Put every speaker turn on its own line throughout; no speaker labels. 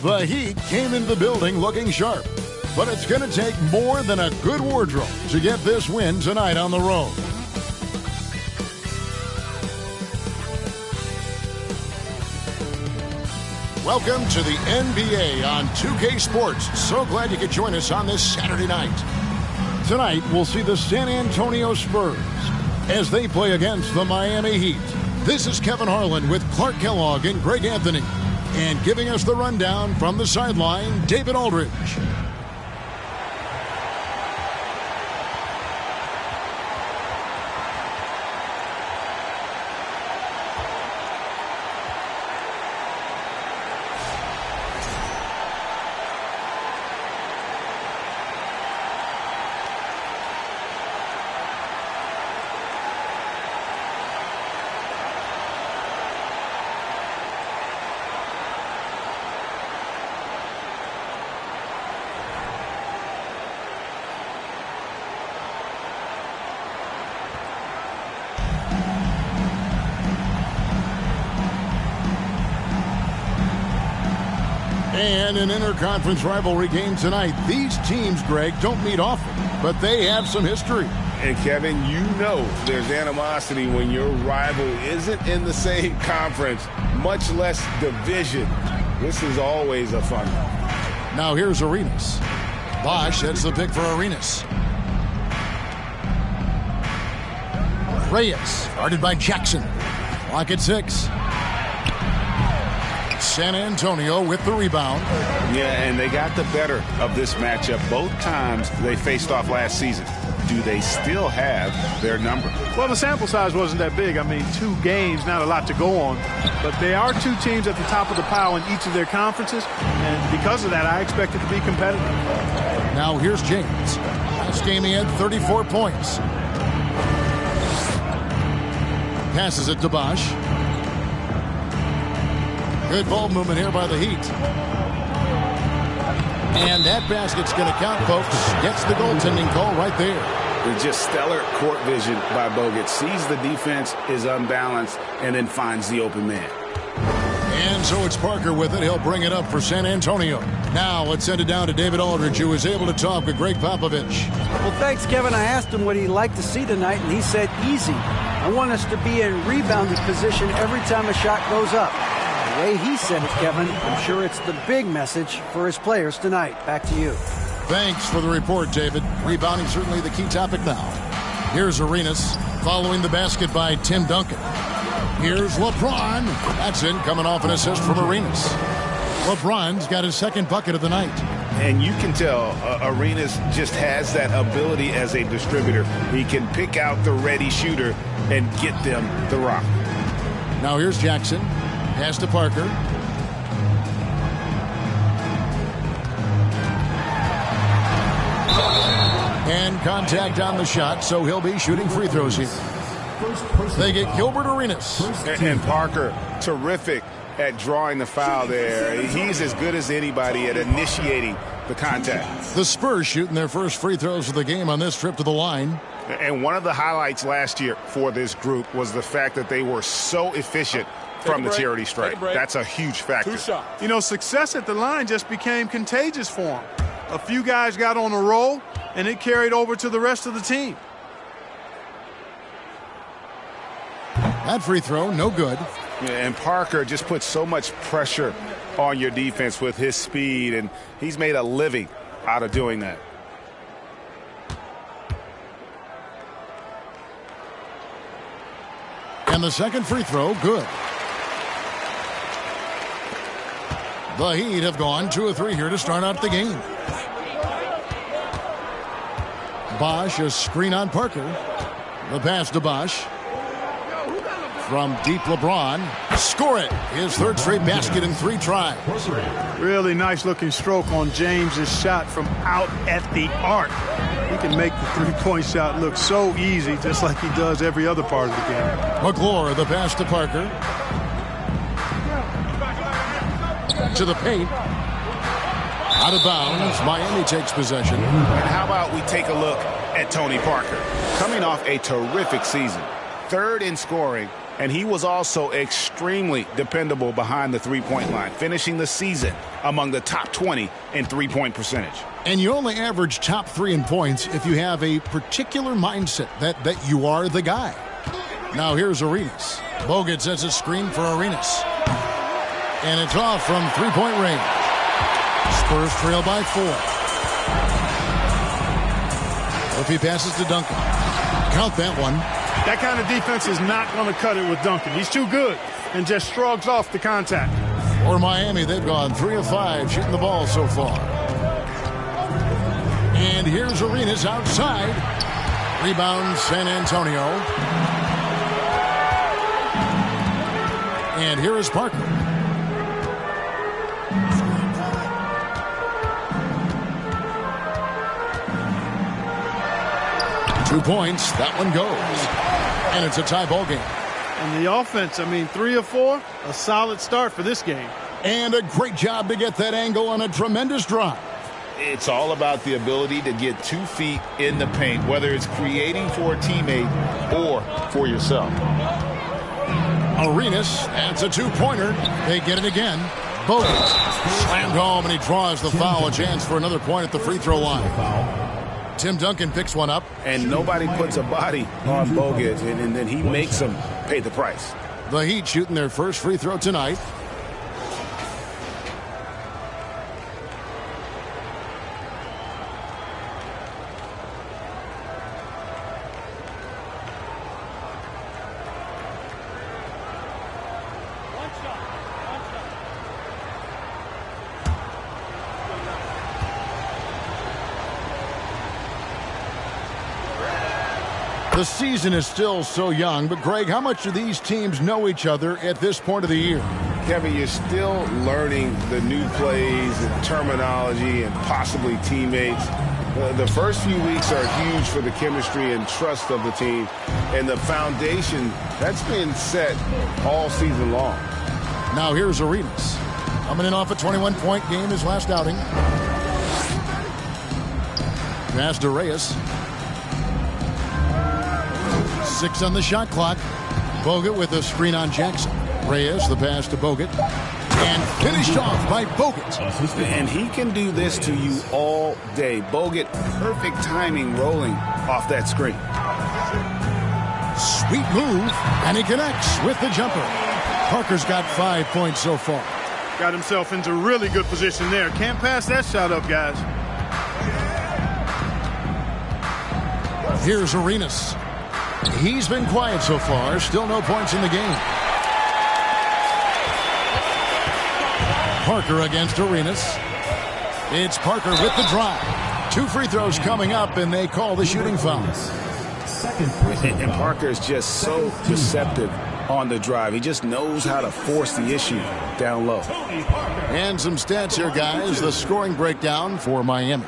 The Heat came into the building looking sharp, but it's going to take more than a good wardrobe to get this win tonight on the road. Welcome to the NBA on 2K Sports. So glad you could join us on this Saturday night. Tonight, we'll see the San Antonio Spurs as they play against the Miami Heat. This is Kevin Harlan with Clark Kellogg and Greg Anthony. And giving us the rundown from the sideline, David Aldridge. And an interconference rivalry game tonight. These teams, Greg, don't meet often, but they have some history.
And, Kevin, you know there's animosity when your rival isn't in the same conference, much less division. This is always a fun one.
Now here's Arenas. Bosch heads the pick for Arenas. Reyes, guarded by Jackson. Clock at 6. San Antonio with the rebound.
Yeah, and they got the better of this matchup both times they faced off last season. Do they still have their number?
Well, the sample size wasn't that big. I mean, 2 games, not a lot to go on. But they are 2 teams at the top of the pile in each of their conferences. And because of that, I expect it to be competitive.
Now here's James. Last game he had 34 points. Passes it to Bosch. Good ball movement here by the Heat. And that basket's going to count, folks. Gets the goaltending call right there.
It's just stellar court vision by Bogut. Sees the defense is unbalanced and then finds the open man.
And so it's Parker with it. He'll bring it up for San Antonio. Now let's send it down to David Aldridge, who was able to talk with Greg Popovich.
Well, thanks, Kevin. I asked him what he'd like to see tonight, and he said easy. I want us to be in rebounding position every time a shot goes up. The way he said it, Kevin, I'm sure it's the big message for his players tonight. Back to you.
Thanks for the report, David. Rebounding certainly the key topic now. Here's Arenas following the basket by Tim Duncan. Here's LeBron. That's in, coming off an assist from Arenas. LeBron's got his second bucket of the night.
And you can tell Arenas just has that ability as a distributor. He can pick out the ready shooter and get them the rock.
Now here's Jackson. Pass to Parker. And contact on the shot, so he'll be shooting free throws here. They get Gilbert Arenas.
And Parker, terrific at drawing the foul there. He's as good as anybody at initiating the contact.
The Spurs shooting their first free throws of the game on this trip to the line.
And one of the highlights last year for this group was the fact that they were so efficient from the charity stripe. That's a huge factor.
You know, success at the line just became contagious for them. A few guys got on a roll, and it carried over to the rest of the team.
That free throw, no good.
And Parker just puts so much pressure on your defense with his speed, and he's made a living out of doing that.
And the second free throw, good. The Heat have gone 2 of 3 here to start out the game. Bosch, a screen on Parker. The pass to Bosch. From deep, LeBron. Score it. His third straight basket in 3 tries.
Really nice looking stroke on James's shot from out at the arc. He can make the three-point shot look so easy, just like he does every other part of the game.
McClure, the pass to Parker. To the paint. Out of bounds. Miami takes possession.
And how about we take a look at Tony Parker? Coming off a terrific season. 3rd in scoring And he was also extremely dependable behind the three-point line, finishing the season among the top 20 in three-point percentage.
And you only average top 3 in points if you have a particular mindset that you are the guy. Now here's Arenas. Bogut sets a screen for Arenas. And it's off from three-point range. Spurs trail by 4. Murphy passes to Duncan. Count that one.
That kind of defense is not going to cut it with Duncan. He's too good and just shrugs off the contact.
For Miami, they've gone 3 of 5 shooting the ball so far. And here's Arenas outside. Rebound San Antonio. And here is Parker. Two points. That one goes. And it's a tie ball game.
And the offense, 3 of 4, a solid start for this game.
And a great job to get that angle on a tremendous drive.
It's all about the ability to get 2 feet in the paint, whether it's creating for a teammate or for yourself.
Arenas, that's a two-pointer. They get it again. Bogut slammed home, and he draws the foul. A chance for another point at the free throw line. Tim Duncan picks one up.
And nobody puts a body on Bogut, and then he makes them pay the price.
The Heat shooting their first free throw tonight. The season is still so young, but Greg, how much do these teams know each other at this point of the year?
Kevin, you're still learning the new plays and terminology and possibly teammates. The first few weeks are huge for the chemistry and trust of the team, and the foundation that's been set all season long.
Now here's Arenas. Coming in off a 21-point game his last outing. Pass to Reyes. 6 on the shot clock. Bogut with a screen on Jackson. Reyes, the pass to Bogut. And finished off by Bogut.
And he can do this to you all day. Bogut, perfect timing rolling off that screen.
Sweet move, and he connects with the jumper. Parker's got 5 points so far.
Got himself into really good position there. Can't pass that shot up, guys.
Here's Arenas. He's been quiet so far. Still no points in the game. Parker against Arenas. It's Parker with the drive. 2 free throws coming up, and they call the shooting foul.
And Parker is just so deceptive on the drive. He just knows how to force the issue down low.
And some stats here, guys. The scoring breakdown for Miami.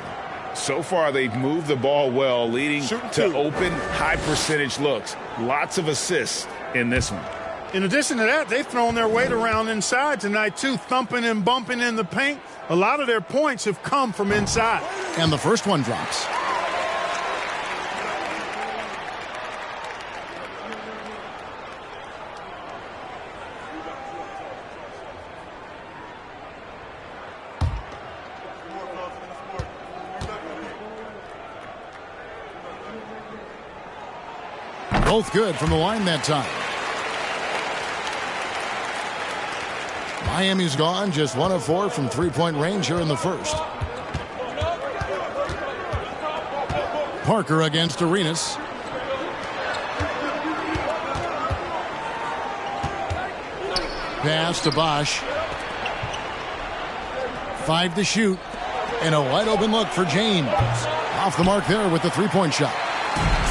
So far, they've moved the ball well, leading to open, high-percentage looks. Lots of assists in this one.
In addition to that, they've thrown their weight around inside tonight, too, thumping and bumping in the paint. A lot of their points have come from inside.
And the first one drops. Both good from the line that time. Miami's gone just 1 of 4 from three-point range here in the first. Parker against Arenas. Pass to Bosch. 5 to shoot. And a wide open look for James. Off the mark there with the three-point shot.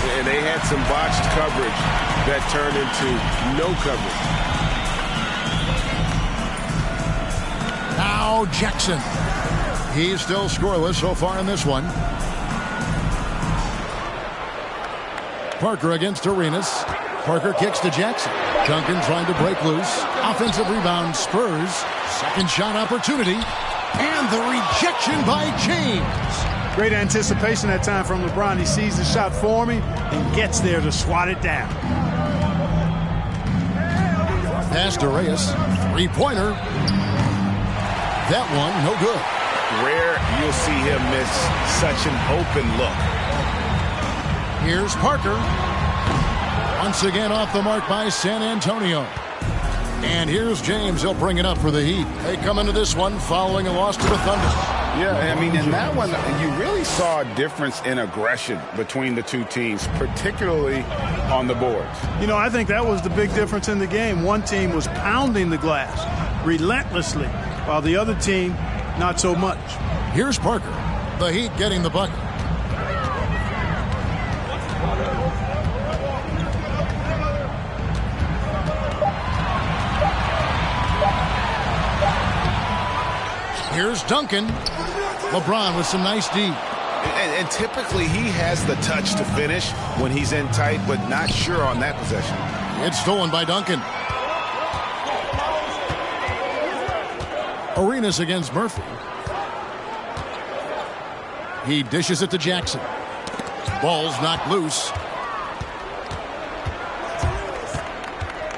And they had some botched coverage that turned into no coverage.
Now Jackson. He's still scoreless so far in this one. Parker against Arenas. Parker kicks to Jackson. Duncan trying to break loose. Offensive rebound, Spurs. Second shot opportunity. And the rejection by James.
Great anticipation that time from LeBron. He sees the shot forming and gets there to swat it down.
pass to Reyes. Three-pointer. That one, no good.
Rare you'll see him miss such an open look.
Here's Parker. Once again off the mark by San Antonio. And here's James. He'll bring it up for the Heat. They come into this one following a loss to the Thunder.
Yeah, I mean, in that one, you really saw a difference in aggression between the two teams, particularly on the boards.
You know, I think that was the big difference in the game. One team was pounding the glass relentlessly, while the other team, not so much.
Here's Parker. The Heat getting the bucket. Here's Duncan. LeBron with some nice D.
And typically he has the touch to finish when he's in tight, but not sure on that possession.
It's stolen by Duncan. Arenas against Murphy. He dishes it to Jackson. Ball's knocked loose.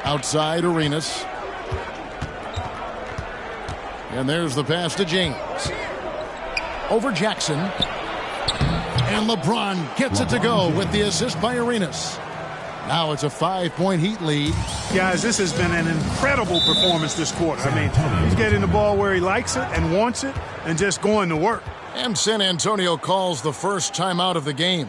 Outside Arenas. And there's the pass to James. Over Jackson. And LeBron gets it to go with the assist by Arenas. Now it's a 5-point Heat lead.
Guys, this has been an incredible performance this quarter. I mean, he's getting the ball where he likes it and wants it and just going to work.
And San Antonio calls the first timeout of the game.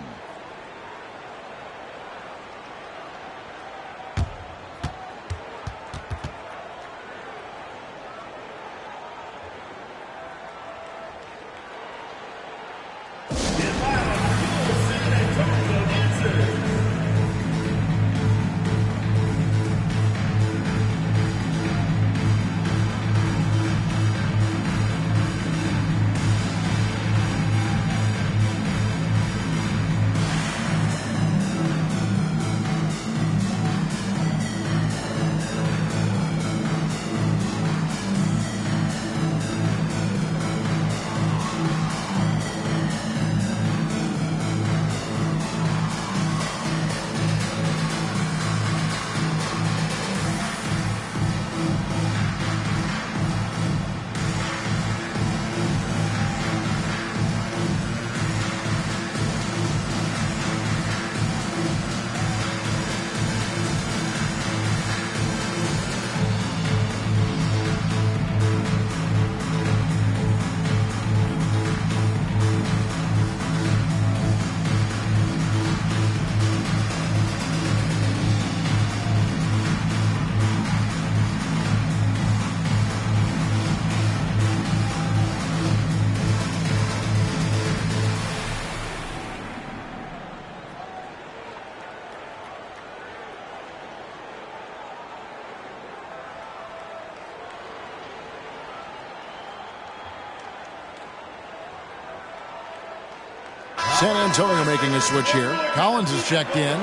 San Antonio making a switch here. Collins is checked in.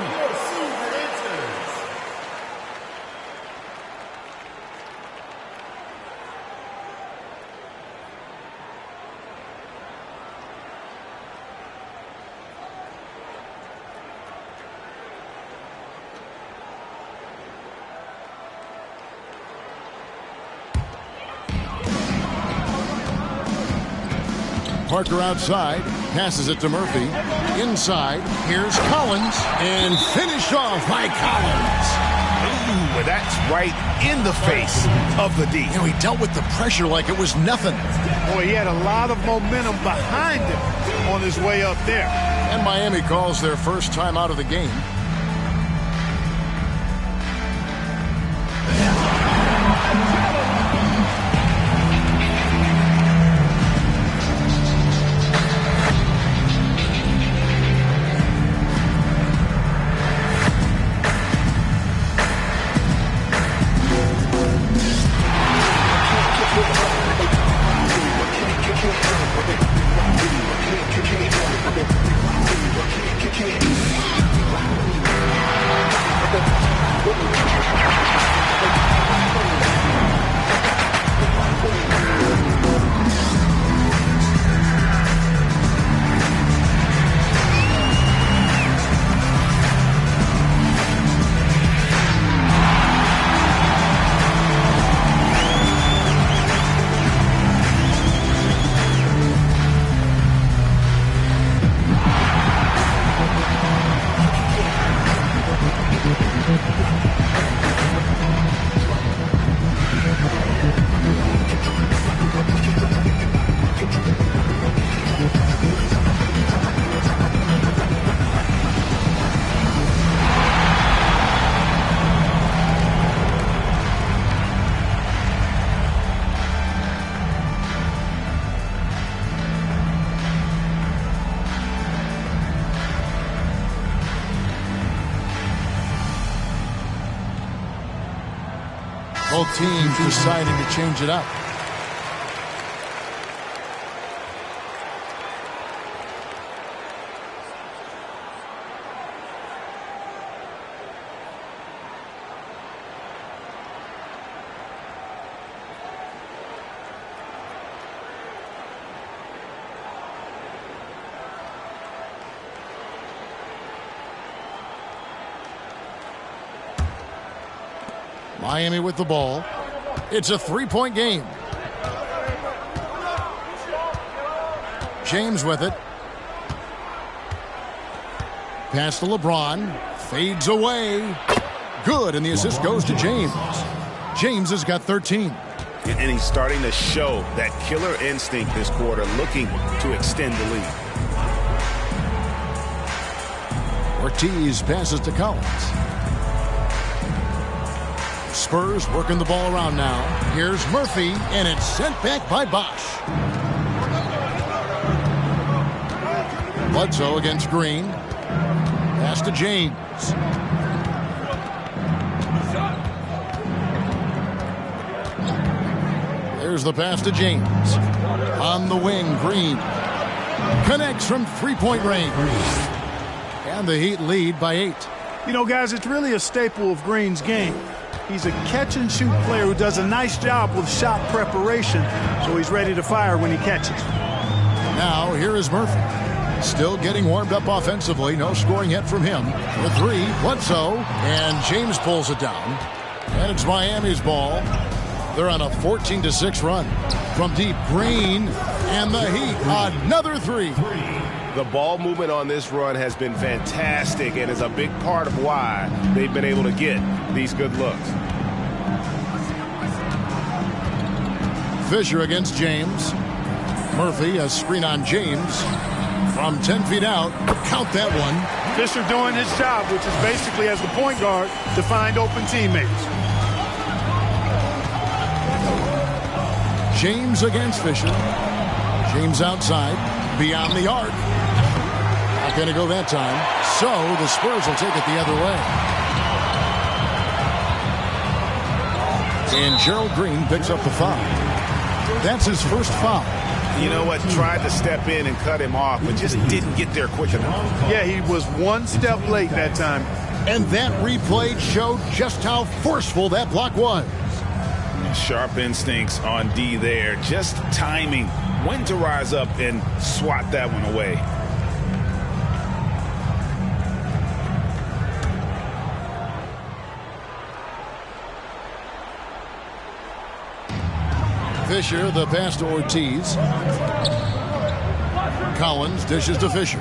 Parker outside, passes it to Murphy. Inside, here's Collins, and finished off by Collins.
Ooh, that's right in the face of the D.
You know, he dealt with the pressure like it was nothing.
Boy, he had a lot of momentum behind him on his way up there.
And Miami calls their first time out of the game. Both teams deciding to change it up. Miami with the ball. It's a three-point game. James with it. Pass to LeBron. Fades away. Good, and the assist goes to James. James has got 13.
And he's starting to show that killer instinct this quarter, looking to extend the lead.
Ortiz passes to Collins. Spurs working the ball around now. Here's Murphy, and it's sent back by Bosch. Bledsoe against Green. Pass to James. There's the pass to James. On the wing, Green. Connects from three-point range. And the Heat lead by 8.
You know, guys, it's really a staple of Green's game. He's a catch-and-shoot player who does a nice job with shot preparation, so he's ready to fire when he catches.
Now, here is Murphy. Still getting warmed up offensively. No scoring yet from him. The three, Bledsoe, and James pulls it down. And it's Miami's ball. They're on a 14-6 run. From deep, Green, and the Heat, another three.
The ball movement on this run has been fantastic and is a big part of why they've been able to get these good looks.
Fisher against James. Murphy, a screen on James. From 10 feet out, count that one.
Fisher doing his job, which is basically as the point guard to find open teammates.
James against Fisher. James outside, beyond the arc. Not going to go that time. So the Spurs will take it the other way. And Gerald Green picks up the foul. That's his first foul.
You know what? Tried to step in and cut him off, but just didn't get there quick enough.
Yeah, he was one step late that time.
And that replay showed just how forceful that block was.
Sharp instincts on D there. Just timing when to rise up and swat that one away.
Fisher, the pass to Ortiz. Collins dishes to Fisher.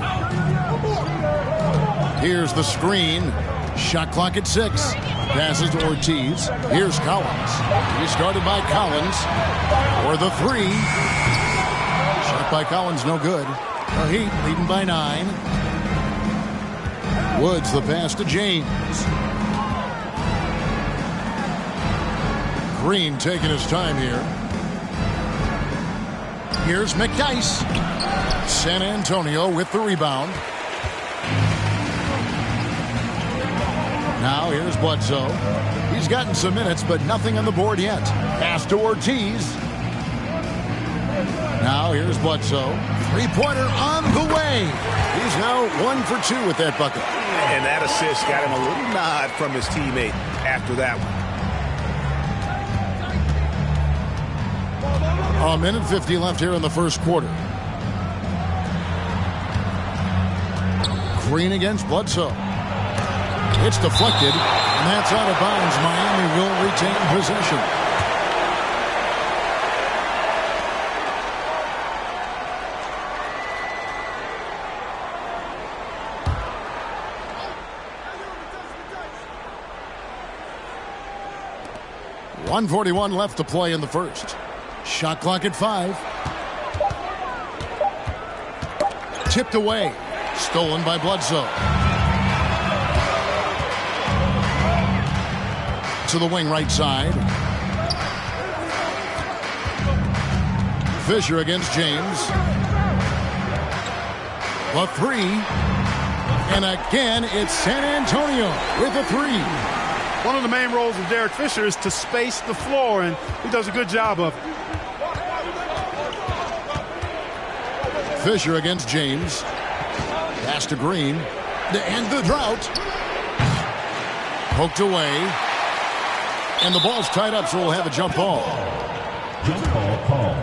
Here's the screen. Shot clock at 6. Passes to Ortiz. Here's Collins. He started by Collins for the three. Shot by Collins, no good. The Heat leading by 9. Woods, the pass to James. Green taking his time here. Here's McDyess. San Antonio with the rebound. Now here's Bledsoe. He's gotten some minutes, but nothing on the board yet. Pass to Ortiz. Now here's Bledsoe. Three-pointer on the way. He's now 1 for 2 with that bucket.
And that assist got him a little nod from his teammate after that one.
A minute 50 left here in the first quarter. Green against Bledsoe. It's deflected, and that's out of bounds. Miami will retain possession. .141 left to play in the first. Shot clock at 5. Tipped away. Stolen by Bledsoe. To the wing right side. Fisher against James. The three. And again, it's San Antonio with a three.
One of the main roles of Derek Fisher is to space the floor, and he does a good job of it.
Fisher against James. Pass to Green. To end the drought. Poked away. And the ball's tied up, so we'll have a jump ball.
Jump ball call.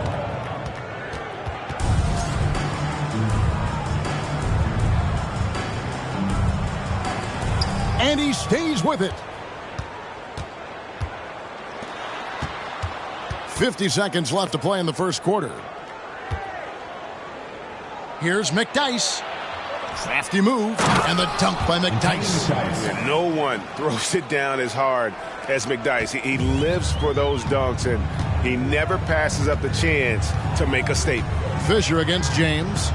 And he stays with it. 50 seconds left to play in the first quarter. Here's McDyess. Crafty move. And the dunk by McDyess.
And no one throws it down as hard as McDyess. He lives for those dunks, and he never passes up the chance to make a statement.
Fisher against James.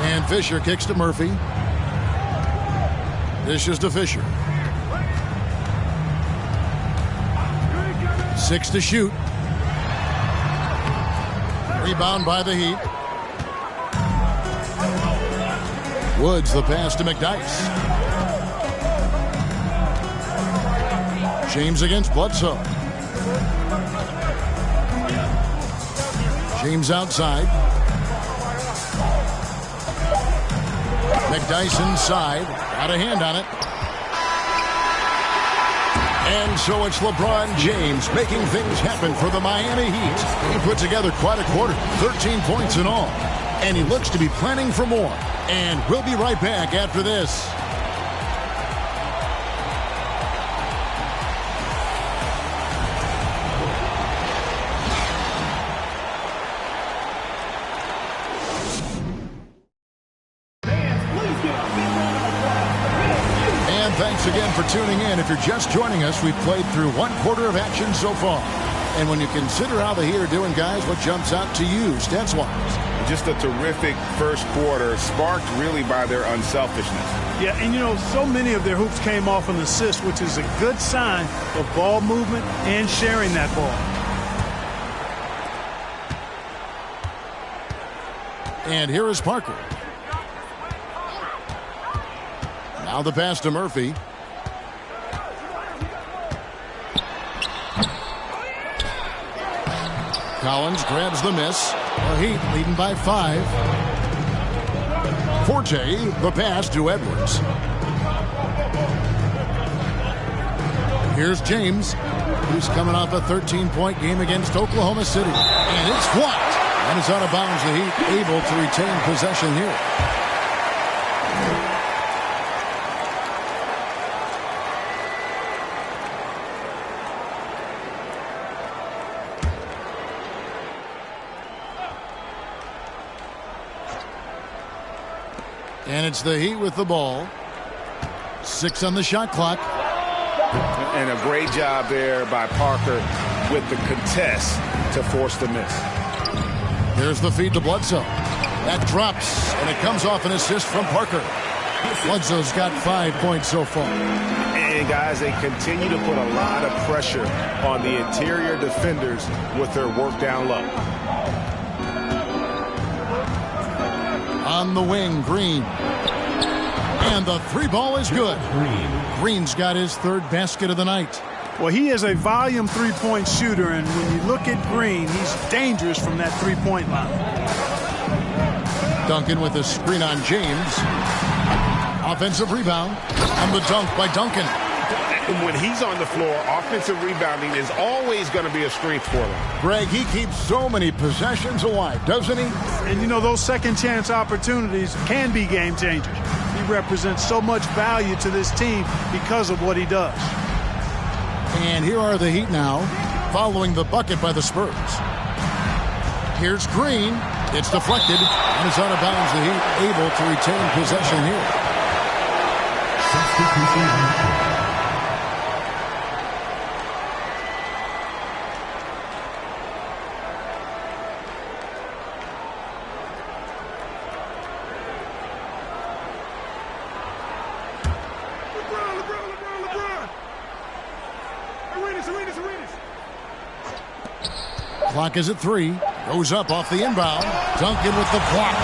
And Fisher kicks to Murphy. Dishes to Fisher. 6 to shoot. Rebound by the Heat. Woods the pass to McDyess. James against Bledsoe. James outside. McDyess inside. Got a hand on it. And so it's LeBron James making things happen for the Miami Heat. He put together quite a quarter, 13 points in all. And he looks to be planning for more. And we'll be right back after this. And thanks again for tuning in. If you're just joining us, we've played through one quarter of action so far. And when you consider how the Heat are doing, guys, what jumps out to you, stats-wise?
Just a terrific first quarter, sparked really by their unselfishness.
Yeah, and you know, so many of their hoops came off an assist, which is a good sign of ball movement and sharing that ball.
And here is Parker. Now the pass to Murphy. Collins grabs the miss. The Heat leading by 5. Forte, the pass to Edwards. Here's James, who's coming off a 13-point game against Oklahoma City. And it's blocked. And it's out of bounds. The Heat able to retain possession here. And it's the Heat with the ball. 6 on the shot clock.
And a great job there by Parker with the contest to force the miss.
Here's the feed to Bledsoe. That drops, and it comes off an assist from Parker. Bledsoe's got 5 points so far.
And, guys, they continue to put a lot of pressure on the interior defenders with their work down low.
On the wing, Green. And the 3-ball is good. Green's got his 3rd basket of the night.
Well, he is a volume three-point shooter, and when you look at Green, he's dangerous from that three-point line.
Duncan with a screen on James. Offensive rebound. And the dunk by Duncan.
And when he's on the floor, offensive rebounding is always going to be a strength for them.
Greg, he keeps so many possessions alive, doesn't he?
And, you know, those second-chance opportunities can be game changers. He represents so much value to this team because of what he does.
And here are the Heat now, following the bucket by the Spurs. Here's Green. It's deflected, and it's out of bounds. The Heat able to retain possession here. Clock is at 3. Goes up off the inbound. Duncan with the block.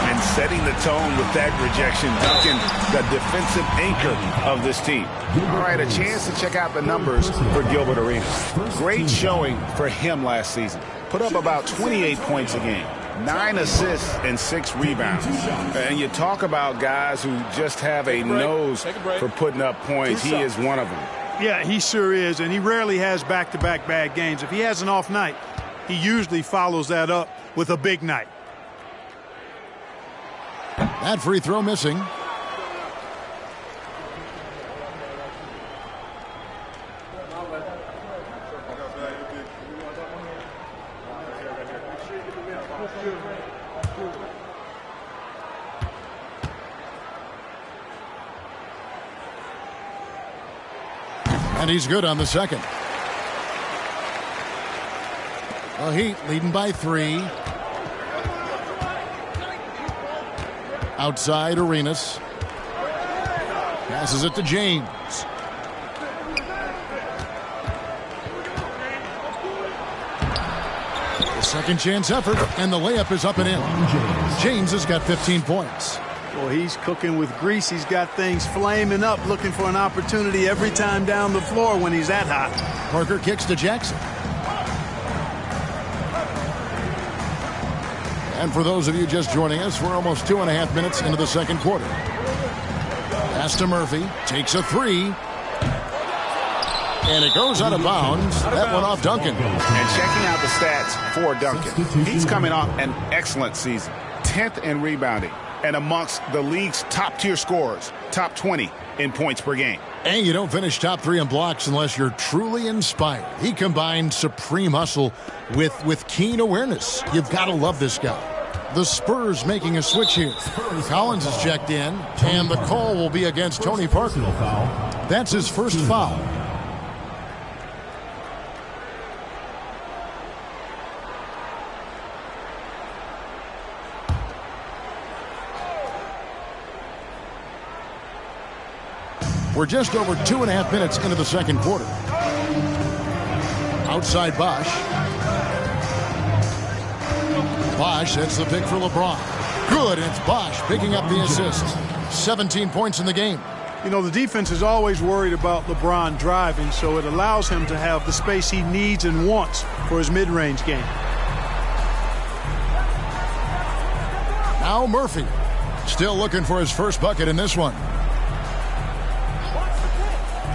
And and setting the tone with that rejection. Duncan, the defensive anchor of this team. All right, a chance to check out the numbers for Gilbert Arenas. Great showing for him last season. Put up about 28 points a game. 9 assists and 6 rebounds. And you talk about guys who just have a nose for putting up points. He is one of them.
Yeah, he sure is, and he rarely has back-to-back bad games. If he has an off night, he usually follows that up with a big night.
That free throw missing. And he's good on the second. The Heat leading by 3. Outside Arenas. Passes it to James. The second chance effort, and the layup is up and in. James has got 15 points.
Well, he's cooking with grease. He's got things flaming up, looking for an opportunity every time down the floor when he's that hot.
Parker kicks to Jackson. And for those of you just joining us, we're almost 2.5 minutes into the second quarter. Pass to Murphy. Takes a 3. And it goes out of bounds. That went off Duncan.
And checking out the stats for Duncan. He's coming off an excellent season. 10th in rebounding. And amongst the league's top-tier scorers, top 20 in points per game.
And you don't finish top 3 in blocks unless you're truly inspired. He combined supreme hustle with keen awareness. You've got to love this guy. The Spurs making a switch here. Collins is checked in, and the call will be against Tony Parker. That's his first foul. We're just over 2.5 minutes into the second quarter. Outside Bosch. Bosch, that's the pick for LeBron. Good, and it's Bosch picking up the assist. 17 points in the game.
You know, the defense is always worried about LeBron driving, so it allows him to have the space he needs and wants for his mid-range game.
Now Murphy, still looking for his first bucket in this one.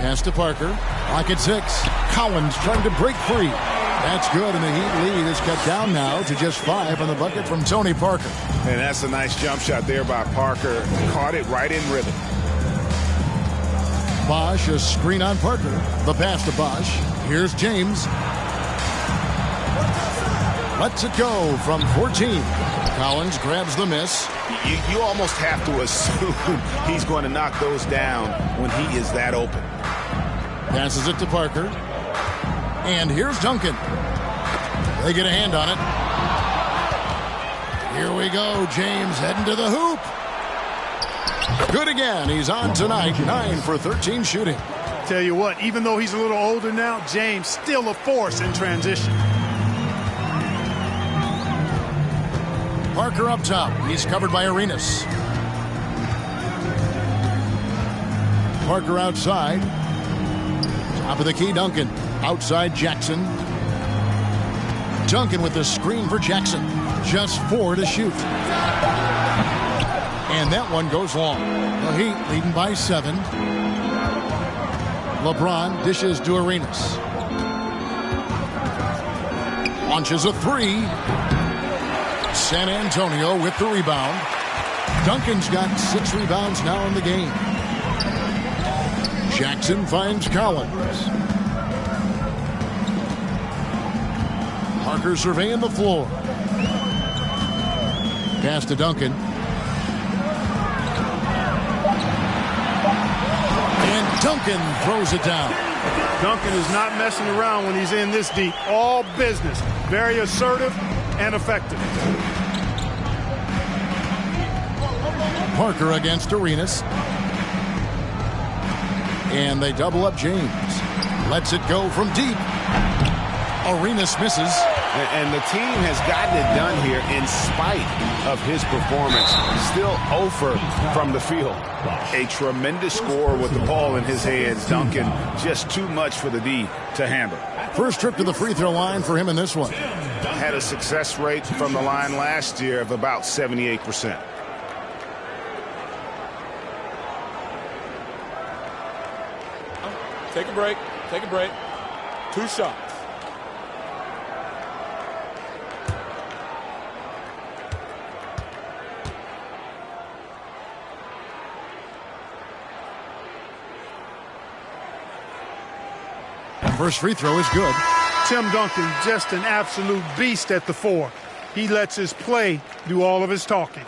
Pass to Parker. Lock at 6. Collins trying to break free. That's good, and the Heat lead is cut down now to just 5 on the bucket from Tony Parker.
And that's a nice jump shot there by Parker. Caught it right in rhythm.
Bosch, a screen on Parker. The pass to Bosch. Here's James. Lets it go from 14. Collins grabs the miss.
You almost have to assume he's going to knock those down when he is that open.
Passes it to Parker. And here's Duncan. They get a hand on it. Here we go. James heading to the hoop. Good again. He's on tonight. 9 for 13 shooting.
Tell you what, even though he's a little older now, James still a force in transition.
Parker up top. He's covered by Arenas. Parker outside. Top of the key, Duncan. Outside, Jackson. Duncan with the screen for Jackson. Just 4 to shoot. And that one goes long. The Heat leading by 7. LeBron dishes to Arenas. Launches a 3. San Antonio with the rebound. Duncan's got 6 rebounds now in the game. Jackson finds Collins. Parker surveying the floor. Pass to Duncan. And Duncan throws it down.
Duncan is not messing around when he's in this deep. All business. Very assertive and effective.
Parker against Arenas. And they double up James. Lets it go from deep. Arenas misses.
And the team has gotten it done here in spite of his performance. Still 0 from the field. A tremendous score with the ball in his hands. Duncan, just too much for the D to handle.
First trip to the free throw line for him in this one.
Had a success rate from the line last year of about 78%.
Take a break. Take a break. 2 shots.
First free throw is good.
Tim Duncan, just an absolute beast at the 4. He lets his play do all of his talking.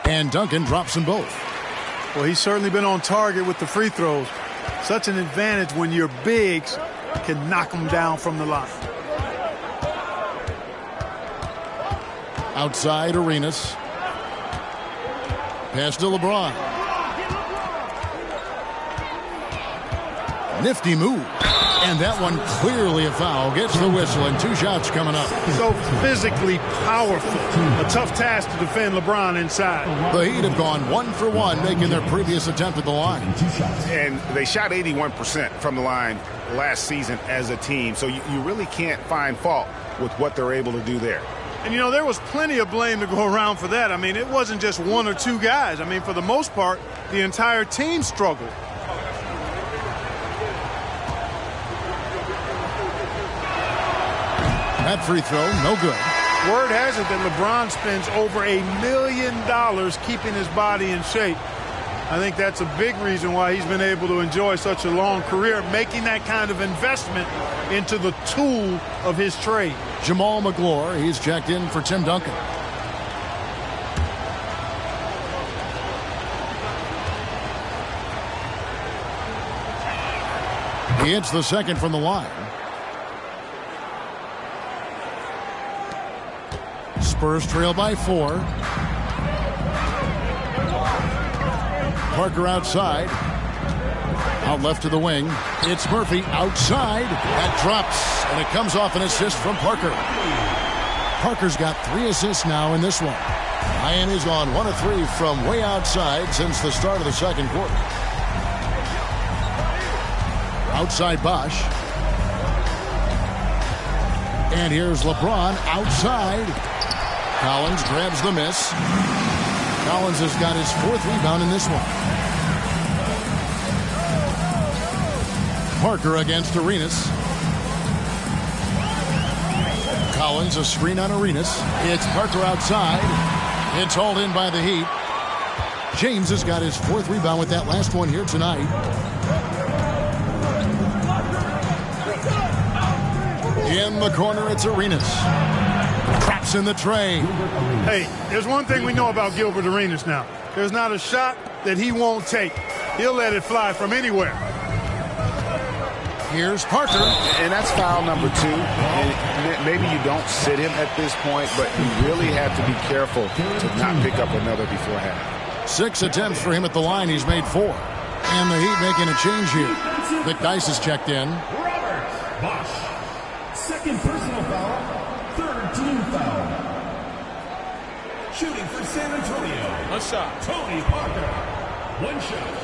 And Duncan drops them both.
Well, he's certainly been on target with the free throws. Such an advantage when your bigs can knock them down from the line.
Outside Arenas. Pass to LeBron. Nifty move. And that one clearly a foul. Gets the whistle and 2 shots coming up.
So physically powerful. A tough task to defend LeBron inside.
The Heat have gone 1 for 1, making their previous attempt at the line.
And they shot 81% from the line last season as a team. So you really can't find fault with what they're able to do there.
And, you know, there was plenty of blame to go around for that. I mean, it wasn't just 1 or 2 guys. I mean, for the most part, the entire team struggled.
That free throw, no good.
Word has it that LeBron spends over $1 million keeping his body in shape. I think that's a big reason why he's been able to enjoy such a long career, making that kind of investment into the tool of his trade.
Jamal McGlure, he's checked in for Tim Duncan. He hits the second from the line. Spurs trail by 4. Parker outside. Out left to the wing. It's Murphy outside. That drops, and it comes off an assist from Parker. Parker's got 3 assists now in this one. Miami's gone 1 of 3 from way outside since the start of the second quarter. Outside Bosch. And here's LeBron outside. Collins grabs the miss. Collins has got his 4th rebound in this one. Parker against Arenas. Collins a screen on Arenas. It's Parker outside. It's hauled in by the Heat. James has got his 4th rebound with that last one here tonight. In the corner, it's Arenas. Traps in the tray.
Hey, there's one thing we know about Gilbert Arenas now. There's not a shot that he won't take. He'll let it fly from anywhere.
Here's Parker.
And that's foul number 2. And maybe you don't sit him at this point, but you really have to be careful to not pick up another beforehand.
6 attempts for him at the line. He's made 4. And the Heat making a change here. McDyess is checked in.
Robert Bosch. 2nd personal foul. 3rd team foul. Shooting for San Antonio.
1 shot.
Tony Parker. 1 shot.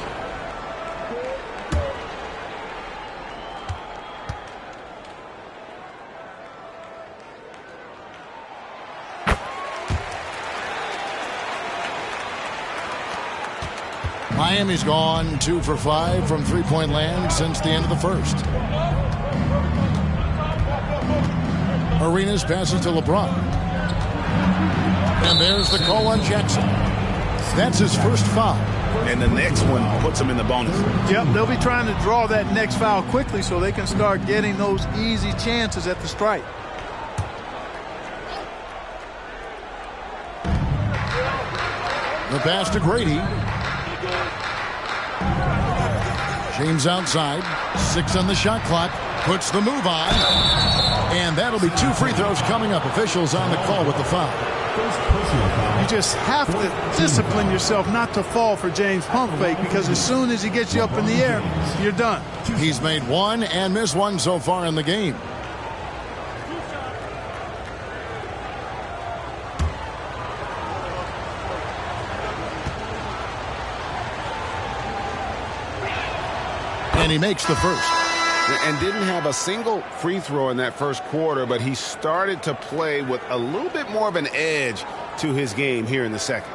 Miami's gone 2 for 5 from three-point land since the end of the first. Arenas passes to LeBron. And there's the call on Jackson. That's his 1st foul.
And the next one puts him in the bonus.
Yep, they'll be trying to draw that next foul quickly so they can start getting those easy chances at the stripe.
The pass to Grady. James outside. 6 on the shot clock. Puts the move on. And that'll be 2 free throws coming up. Officials on the call with the foul.
You just have to discipline yourself not to fall for James' pump fake, because as soon as he gets you up in the air, you're done.
He's made 1 and missed 1 so far in the game. And he makes the first.
And didn't have a single free throw in that first quarter, but he started to play with a little bit more of an edge to his game here in the second.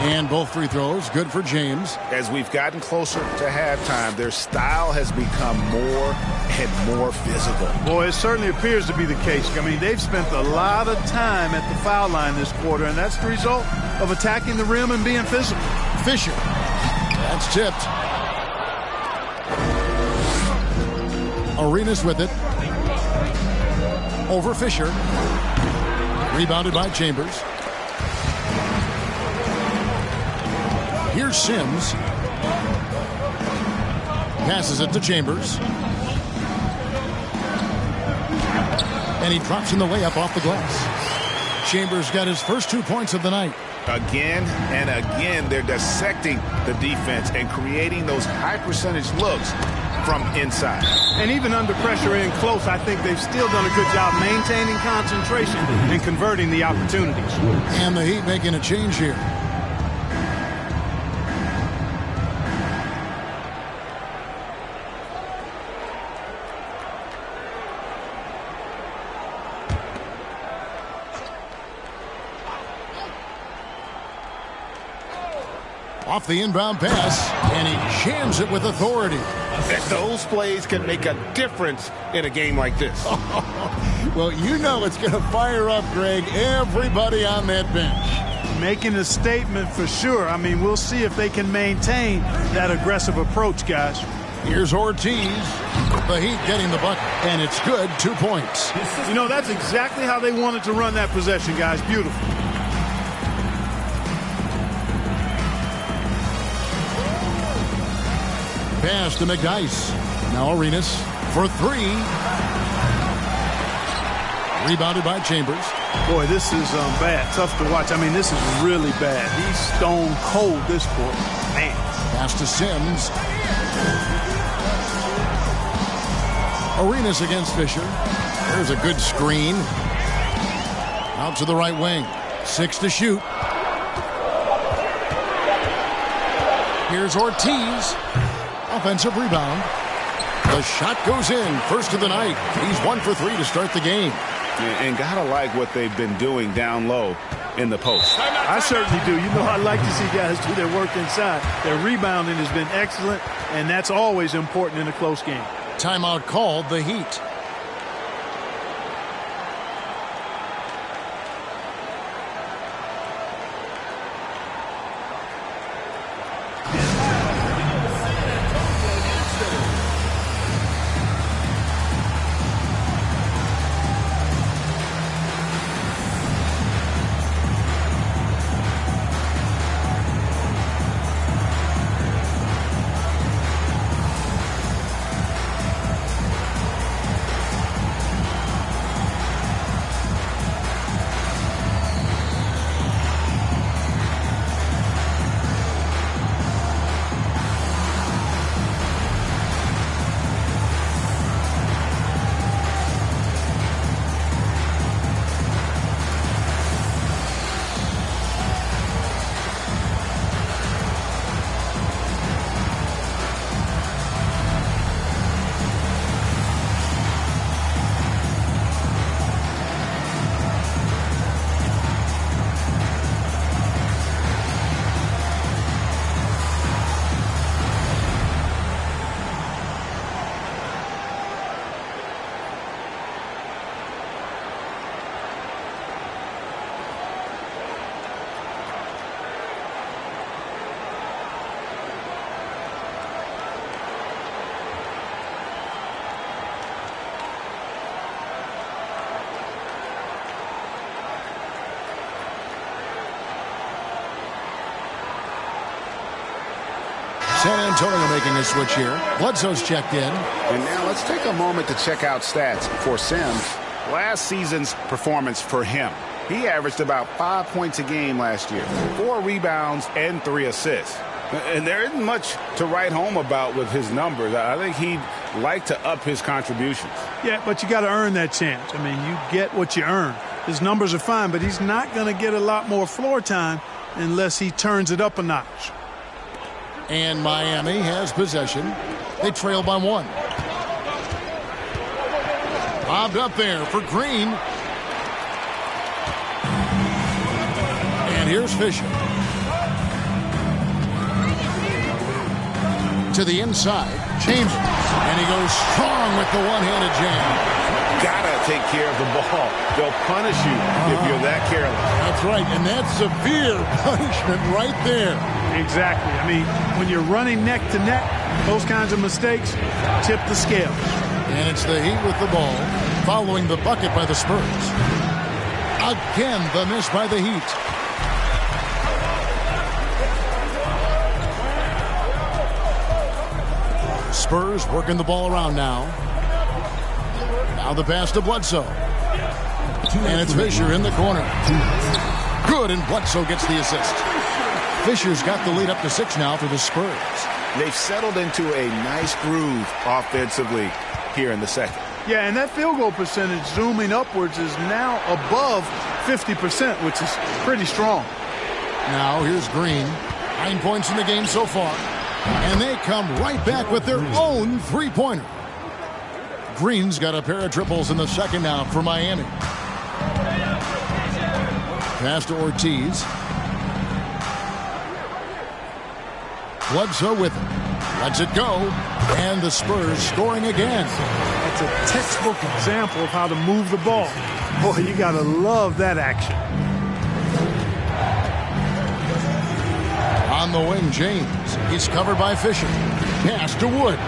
And both free throws good for James.
As we've gotten closer to halftime, their style has become more and more physical.
Boy, it certainly appears to be the case. I mean, they've spent a lot of time at the foul line this quarter, and that's the result of attacking the rim and being physical.
Fisher. That's tipped. Arenas with it. Over Fisher. Rebounded by Chambers. Here's Sims. Passes it to Chambers. And he drops in the layup off the glass. Chambers got his first 2 points of the night.
Again and again, they're dissecting the defense and creating those high percentage looks from inside.
And even under pressure in close, I think they've still done a good job maintaining concentration and converting the opportunities.
And the Heat making a change here. Off the inbound pass, and he jams it with authority.
Those plays can make a difference in a game like this.
Well, you know it's going to fire up, Greg, everybody on that bench.
Making a statement for sure. I mean, we'll see if they can maintain that aggressive approach, guys.
Here's Ortiz. The Heat getting the bucket, and it's good. 2 points.
You know, that's exactly how they wanted to run that possession, guys. Beautiful.
Pass to McDice. Now Arenas for 3. Rebounded by Chambers.
Boy, this is bad. Tough to watch. I mean, this is really bad. He's stone cold this quarter. Man.
Pass to Sims. Arenas against Fisher. There's a good screen. Out to the right wing. 6 to shoot. Here's Ortiz. Offensive rebound. The shot goes in. First of the night. He's 1 for 3 to start the game.
And gotta like what they've been doing down low in the post.
I certainly do. You know, I like to see guys do their work inside. Their rebounding has been excellent, and that's always important in a close game.
Timeout called, the Heat. San Antonio making a switch here. Bledsoe's checked in.
And now let's take a moment to check out stats for Sims. Last season's performance for him. He averaged about 5 points a game last year, 4 rebounds and 3 assists. And there isn't much to write home about with his numbers. I think he'd like to up his contributions.
Yeah, but you got to earn that chance. I mean, you get what you earn. His numbers are fine, but he's not going to get a lot more floor time unless he turns it up a notch.
And Miami has possession. They trail by 1. Bobbed up there for Green. And here's Fisher. To the inside, Chambers. And he goes strong with the one-handed jam.
Gotta take care of the ball. They'll punish you if you're that careless.
That's right, and that's severe punishment right there.
Exactly. I mean, when you're running neck to neck, those kinds of mistakes tip the scale.
And it's the Heat with the ball, following the bucket by the Spurs. Again, the miss by the Heat. Spurs working the ball around now. Now the pass to Bledsoe. And it's Fisher in the corner. Good, and Bledsoe gets the assist. Fisher's got the lead up to 6 now for the Spurs.
They've settled into a nice groove offensively here in the second.
Yeah, and that field goal percentage zooming upwards is now above 50%, which is pretty strong.
Now here's Green. 9 points in the game so far. And they come right back with their own three-pointer. Green's got a pair of triples in the second now for Miami. Pass to Ortiz. Bledsoe with it. Lets it go. And the Spurs scoring again.
That's a textbook example of how to move the ball. Boy, you got to love that action.
On the wing, James. He's covered by Fisher. Pass to Woods.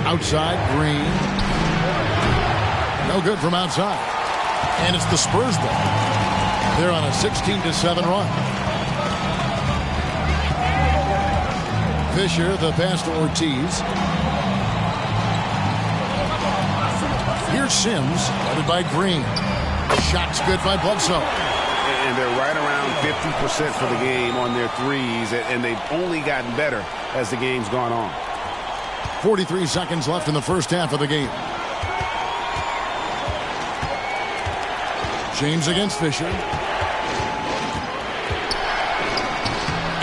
Outside, Green. No good from outside. And it's the Spurs ball. They're on a 16-7 run. Fisher, the pass to Ortiz. Here's Sims, led by Green. Shot's good by Bledsoe.
And they're right around 50% for the game on their threes, and they've only gotten better as the game's gone on.
43 seconds left in the first half of the game. James against Fisher.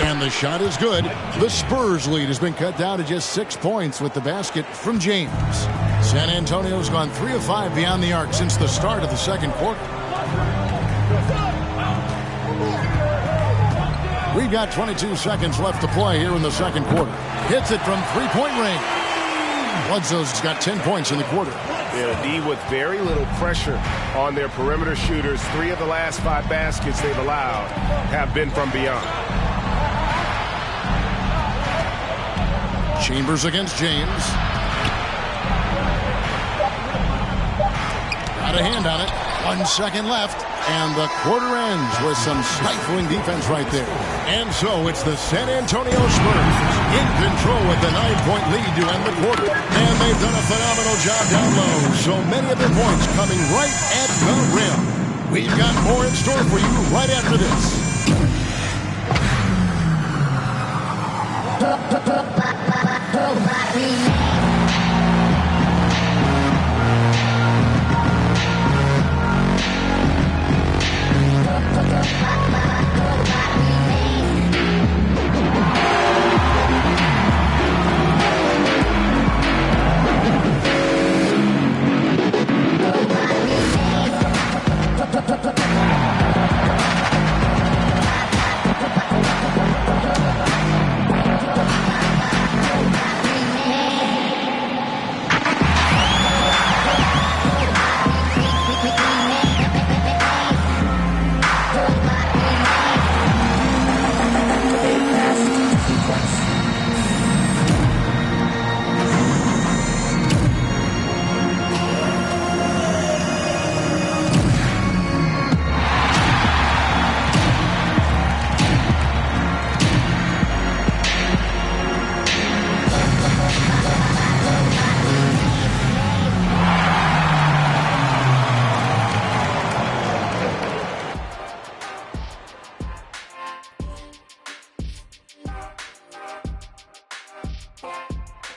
And the shot is good. The Spurs lead has been cut down to just 6 points with the basket from James. San Antonio's gone 3 of 5 beyond the arc since the start of the second quarter. We've got 22 seconds left to play here in the second quarter. Hits it from three-point range. Bledsoe's got 10 points in the quarter.
Yeah, D with very little pressure on their perimeter shooters. 3 of the last 5 baskets they've allowed have been from beyond.
Chambers against James. Got a hand on it. 1 second left. And the quarter ends with some stifling defense right there. And so it's the San Antonio Spurs in control with the 9-point lead to end the quarter. And they've done a phenomenal job down low. So many of their points coming right at the rim. We've got more in store for you right after this.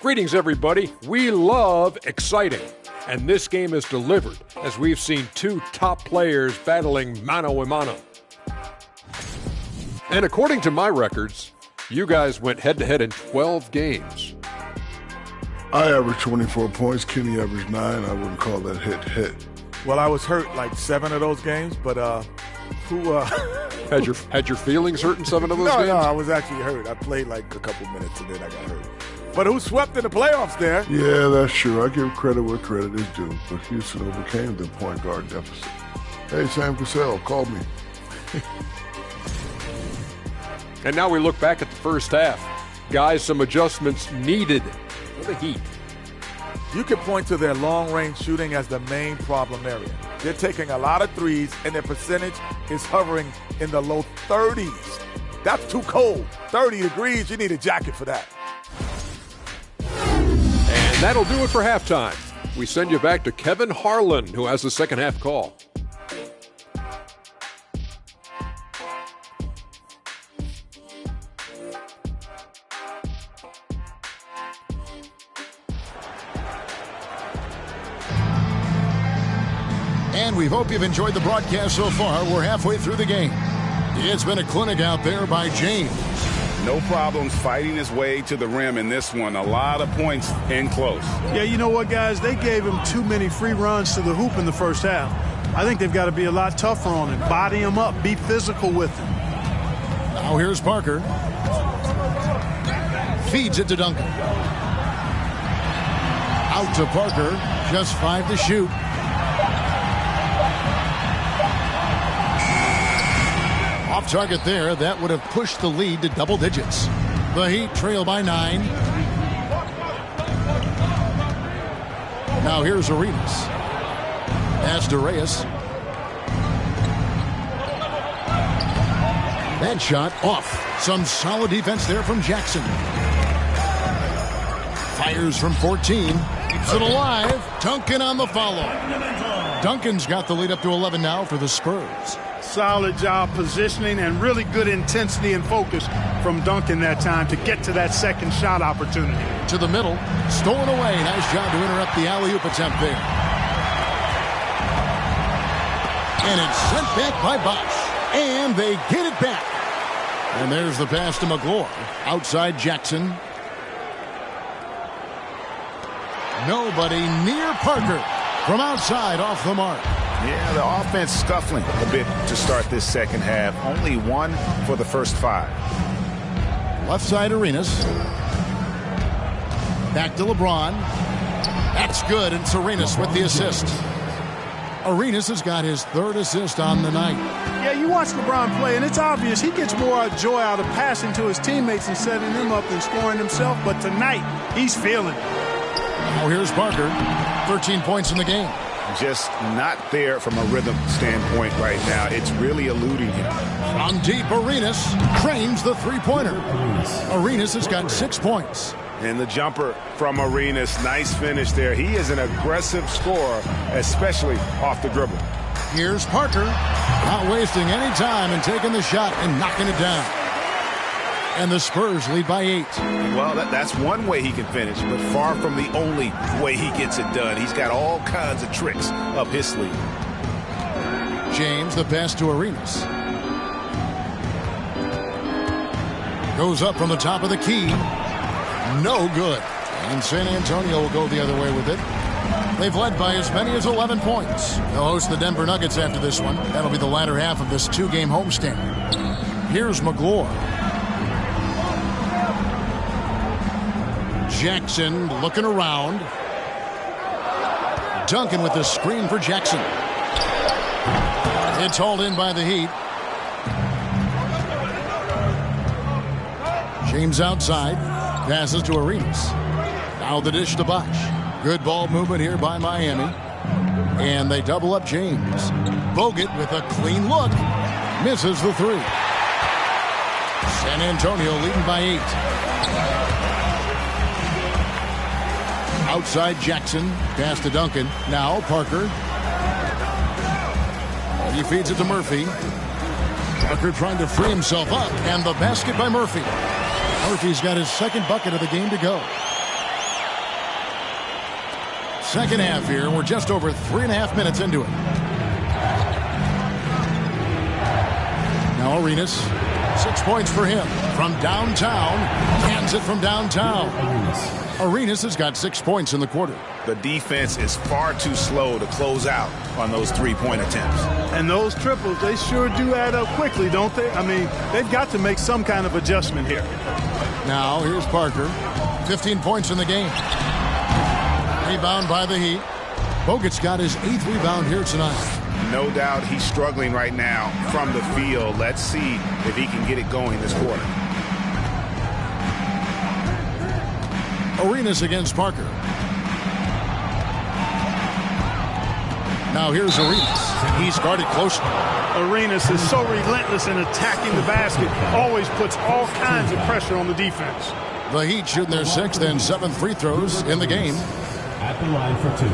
Greetings, everybody. We love exciting, and this game is delivered as we've seen two top players battling mano a mano. And according to my records, you guys went head-to-head in 12 games.
I averaged 24 points. Kenny averaged 9. I wouldn't call that hit.
Well, I was hurt like 7 of those games, but
Had your feelings hurt in 7 of those games?
No, I was actually hurt. I played like a couple minutes and then I got hurt. But who swept in the playoffs there?
Yeah, that's true. I give credit where credit is due. But Houston overcame the point guard deficit. Hey, Sam Cassell, call me.
And now we look back at the first half. Guys, some adjustments needed for the Heat.
You can point to their long-range shooting as the main problem area. They're taking a lot of threes, and their percentage is hovering in the low 30s. That's too cold. 30 degrees, you need a jacket for that.
And that'll do it for halftime. We send you back to Kevin Harlan, who has the second half call.
And we hope you've enjoyed the broadcast so far. We're halfway through the game. It's been a clinic out there by James.
No problems fighting his way to the rim in this one. A lot of points in close.
Yeah, you know what, guys? They gave him too many free runs to the hoop in the first half. I think they've got to be a lot tougher on him. Body him up. Be physical with him.
Now here's Parker. Feeds it to Duncan. Out to Parker. Just 5 to shoot. Off target there. That would have pushed the lead to double digits. The Heat trail by 9. Now here's Arenas. Pass to Reyes. That shot off. Some solid defense there from Jackson. Fires from 14. Keeps it alive. Duncan on the follow. Duncan's got the lead up to 11 now for the Spurs.
Solid job positioning and really good intensity and focus from Duncan that time to get to that second shot opportunity.
To the middle. Stolen away. Nice job to interrupt the alley-oop attempt there. And it's sent back by Bosch. And they get it back. And there's the pass to McGlure. Outside Jackson. Nobody near Parker. From outside, off the mark.
Yeah, the offense scuffling a bit to start this second half. Only 1 for the first 5.
Left side Arenas. Back to LeBron. That's good, and it's Arenas with the assist. Arenas has got his 3rd assist on the night.
Yeah, you watch LeBron play, and it's obvious he gets more joy out of passing to his teammates and setting them up than scoring himself. But tonight, he's feeling it.
Now here's Parker. 13 points in the game.
Just not there from a rhythm standpoint right now. It's really eluding him.
From deep, Arenas cranes the three-pointer. Arenas has got 6 points.
And the jumper from Arenas. Nice finish there. He is an aggressive scorer, especially off the dribble.
Here's Parker. Not wasting any time and taking the shot and knocking it down. And the Spurs lead by 8.
Well, that's one way he can finish, but far from the only way he gets it done. He's got all kinds of tricks up his sleeve.
James, the pass to Arenas. Goes up from the top of the key. No good. And San Antonio will go the other way with it. They've led by as many as 11 points. They'll host the Denver Nuggets after this one. That'll be the latter half of this 2-game homestand. Here's McGlure. Jackson looking around. Duncan with the screen for Jackson. It's hauled in by the Heat. James outside. Passes to Arenas. Now the dish to Bosch. Good ball movement here by Miami. And they double up James. Bogut with a clean look. Misses the 3. San Antonio leading by 8. Outside Jackson. Pass to Duncan. Now Parker. He feeds it to Murphy. Parker trying to free himself up. And the basket by Murphy. Murphy's got his second bucket of the game to go. Second half here. We're just over 3.5 minutes into it. Now Arenas, 6 points for him from downtown. Hands it from downtown. Arenas has got 6 points in the quarter.
The defense is far too slow to close out on those three-point attempts.
And those triples, they sure do add up quickly, don't they? I mean, they've got to make some kind of adjustment here.
Now here's Parker. 15 points in the game. Rebound by the Heat. Bogut's got his 8th rebound here tonight.
No doubt he's struggling right now from the field. Let's see if he can get it going this quarter.
Arenas against Parker. Now here's Arenas. He's guarded closely.
Arenas is so relentless in attacking the basket. Always puts all kinds of pressure on the defense.
The Heat shooting their 6th and 7th free throws in the game.
At the line for 2.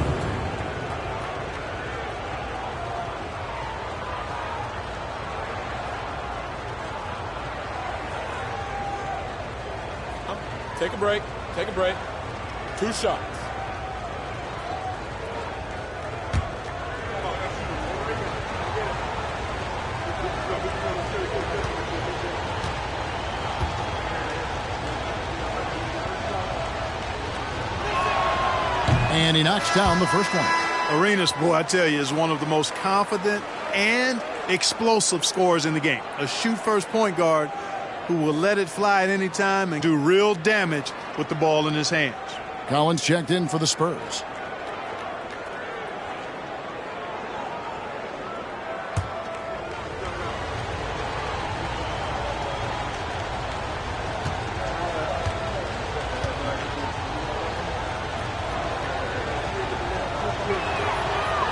Take a break. Take a break. 2 shots.
And he knocks down the first one.
Arenas, boy, I tell you, is one of the most confident and explosive scorers in the game. A shoot-first point guard who will let it fly at any time and do real damage with the ball in his hands.
Collins checked in for the Spurs.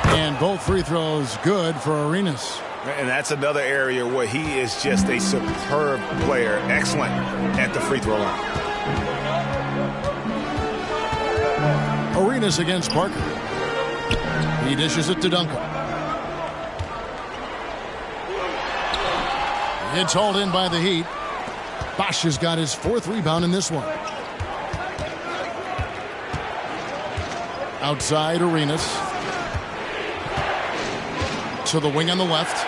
And both free throws good for Arenas.
And that's another area where he is just a superb player. Excellent at the free throw line.
Arenas against Parker. He dishes it to Duncan. It's hauled in by the Heat. Bosch has got his 4th rebound in this one. Outside Arenas. To the wing on the left.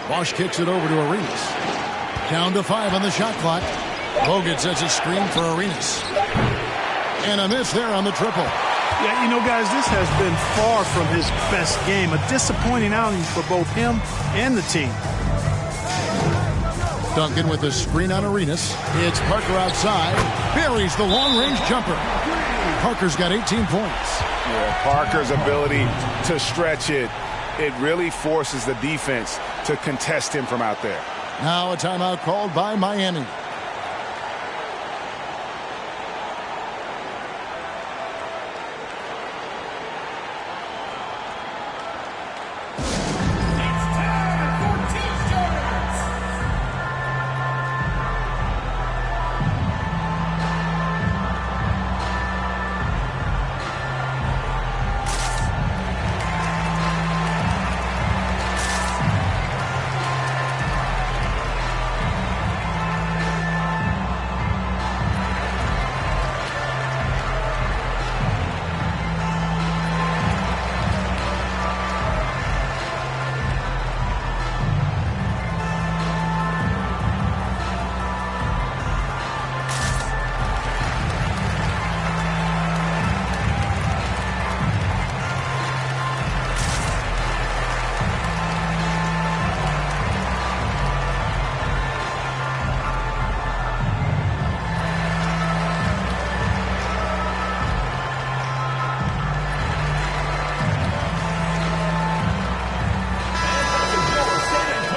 Bosch kicks it over to Arenas. Down to 5 on the shot clock. Bogut sets a screen for Arenas. And a miss there on the triple.
Yeah, you know, guys, this has been far from his best game. A disappointing outing for both him and the team.
Duncan with a screen on Arenas. It's Parker outside. Buries the long-range jumper. Parker's got 18 points.
Yeah, Parker's ability to stretch it, it really forces the defense to contest him from out there.
Now a timeout called by Miami.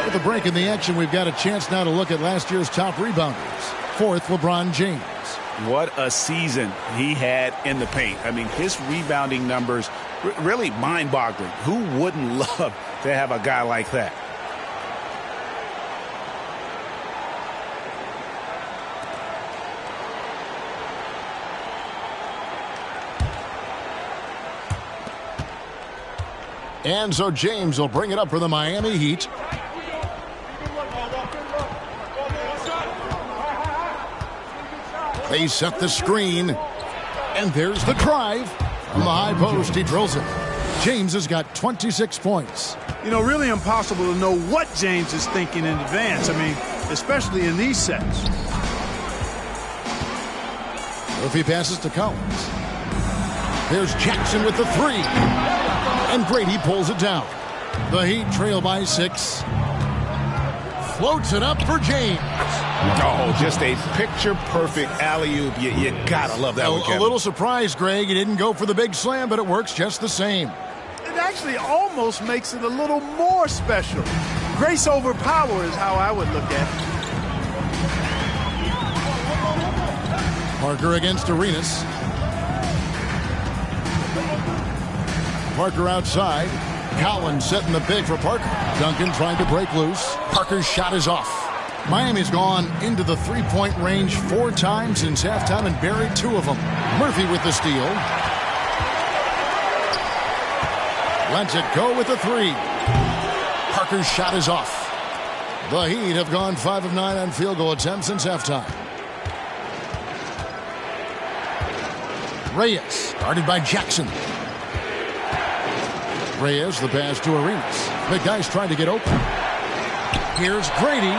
With a break in the action, we've got a chance now to look at last year's top rebounders. 4th, LeBron James.
What a season he had in the paint. I mean, his rebounding numbers really mind-boggling. Who wouldn't love to have a guy like that?
And so James will bring it up for the Miami Heat. They set the screen. And there's the drive. From the high post, he drills it. James has got 26 points.
You know, really impossible to know what James is thinking in advance. I mean, especially in these sets.
Murphy passes to Collins. There's Jackson with the three. And Grady pulls it down. The Heat trail by 6. Floats it up for James.
Oh, just a picture-perfect alley-oop. You gotta love that one, Kevin.
A little surprised, Greg. He didn't go for the big slam, but it works just the same.
It actually almost makes it a little more special. Grace over power is how I would look at it.
Parker against Arenas. Parker outside. Collins setting the pick for Parker. Duncan trying to break loose. Parker's shot is off. Miami's gone into the three-point range 4 times since halftime and buried 2 of them. Murphy with the steal. Lets it go with the 3. Parker's shot is off. The Heat have gone 5 of 9 on field goal attempts since halftime. Reyes, guarded by Jackson. Reyes, the pass to Arenas. The guy's trying to get open. Here's Grady.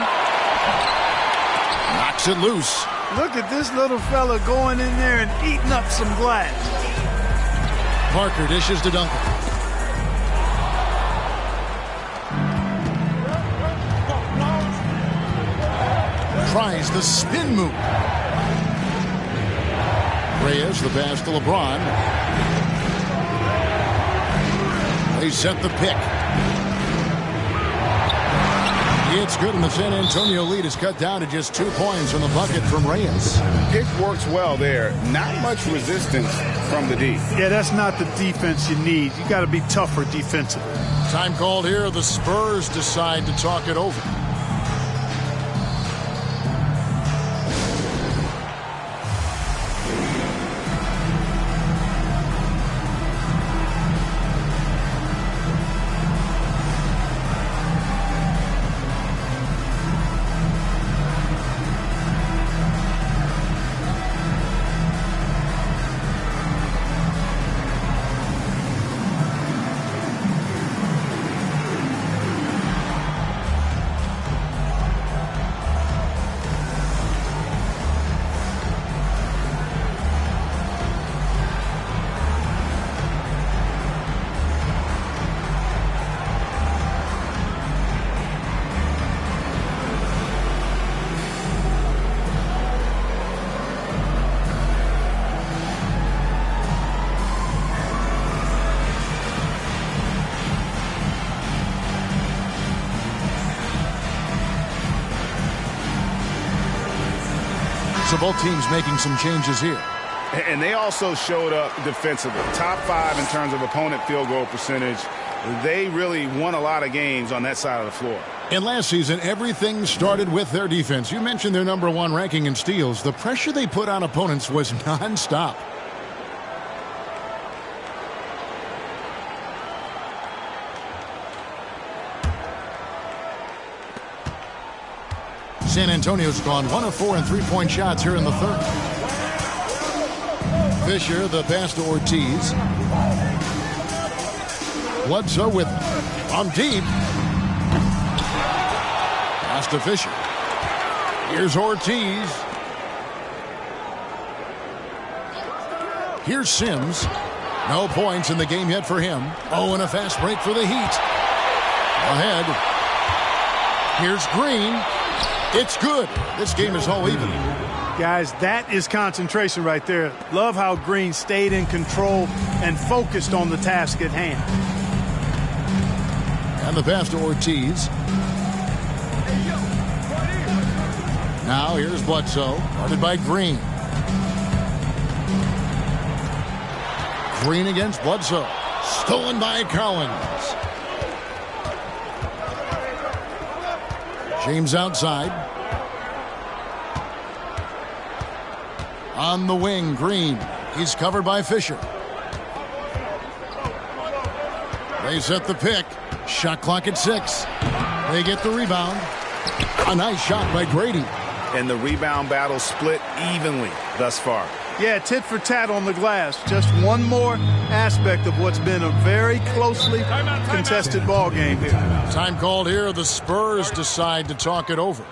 Knocks it loose.
Look at this little fella going in there and eating up some glass.
Parker dishes to Duncan. Tries the spin move. Reyes, the pass to LeBron. They set the pick. It's good, and the San Antonio lead is cut down to just 2 points from the bucket from Reyes.
Pick works well there. Not much resistance from the D.
Yeah, that's not the defense you need. You got to be tougher defensively.
Time called here. The Spurs decide to talk it over. So both teams making some changes here.
And they also showed up defensively. Top 5 in terms of opponent field goal percentage. They really won a lot of games on that side of the floor.
And last season, everything started with their defense. You mentioned their #1 ranking in steals. The pressure they put on opponents was nonstop. San Antonio's gone 1 of 4 in three-point shots here in the third. Fisher, the pass to Ortiz. Bledsoe with on deep. Pass to Fisher. Here's Ortiz. Here's Sims. No points in the game yet for him. Oh, and a fast break for the Heat. Ahead. Here's Green. It's good. This game is all even.
Guys, that is concentration right there. Love how Green stayed in control and focused on the task at hand.
And the pass to Ortiz. Now here's Bledsoe, guarded by Green. Green against Bledsoe. Stolen by Collins. James outside. On the wing, Green. He's covered by Fisher. They set the pick. Shot clock at 6. They get the rebound. A nice shot by Grady.
and the rebound battle split evenly thus far.
Yeah, tit for tat on the glass. Just one more aspect of what's been a very closely contested ball game here.
Time called here. The Spurs decide to talk it over.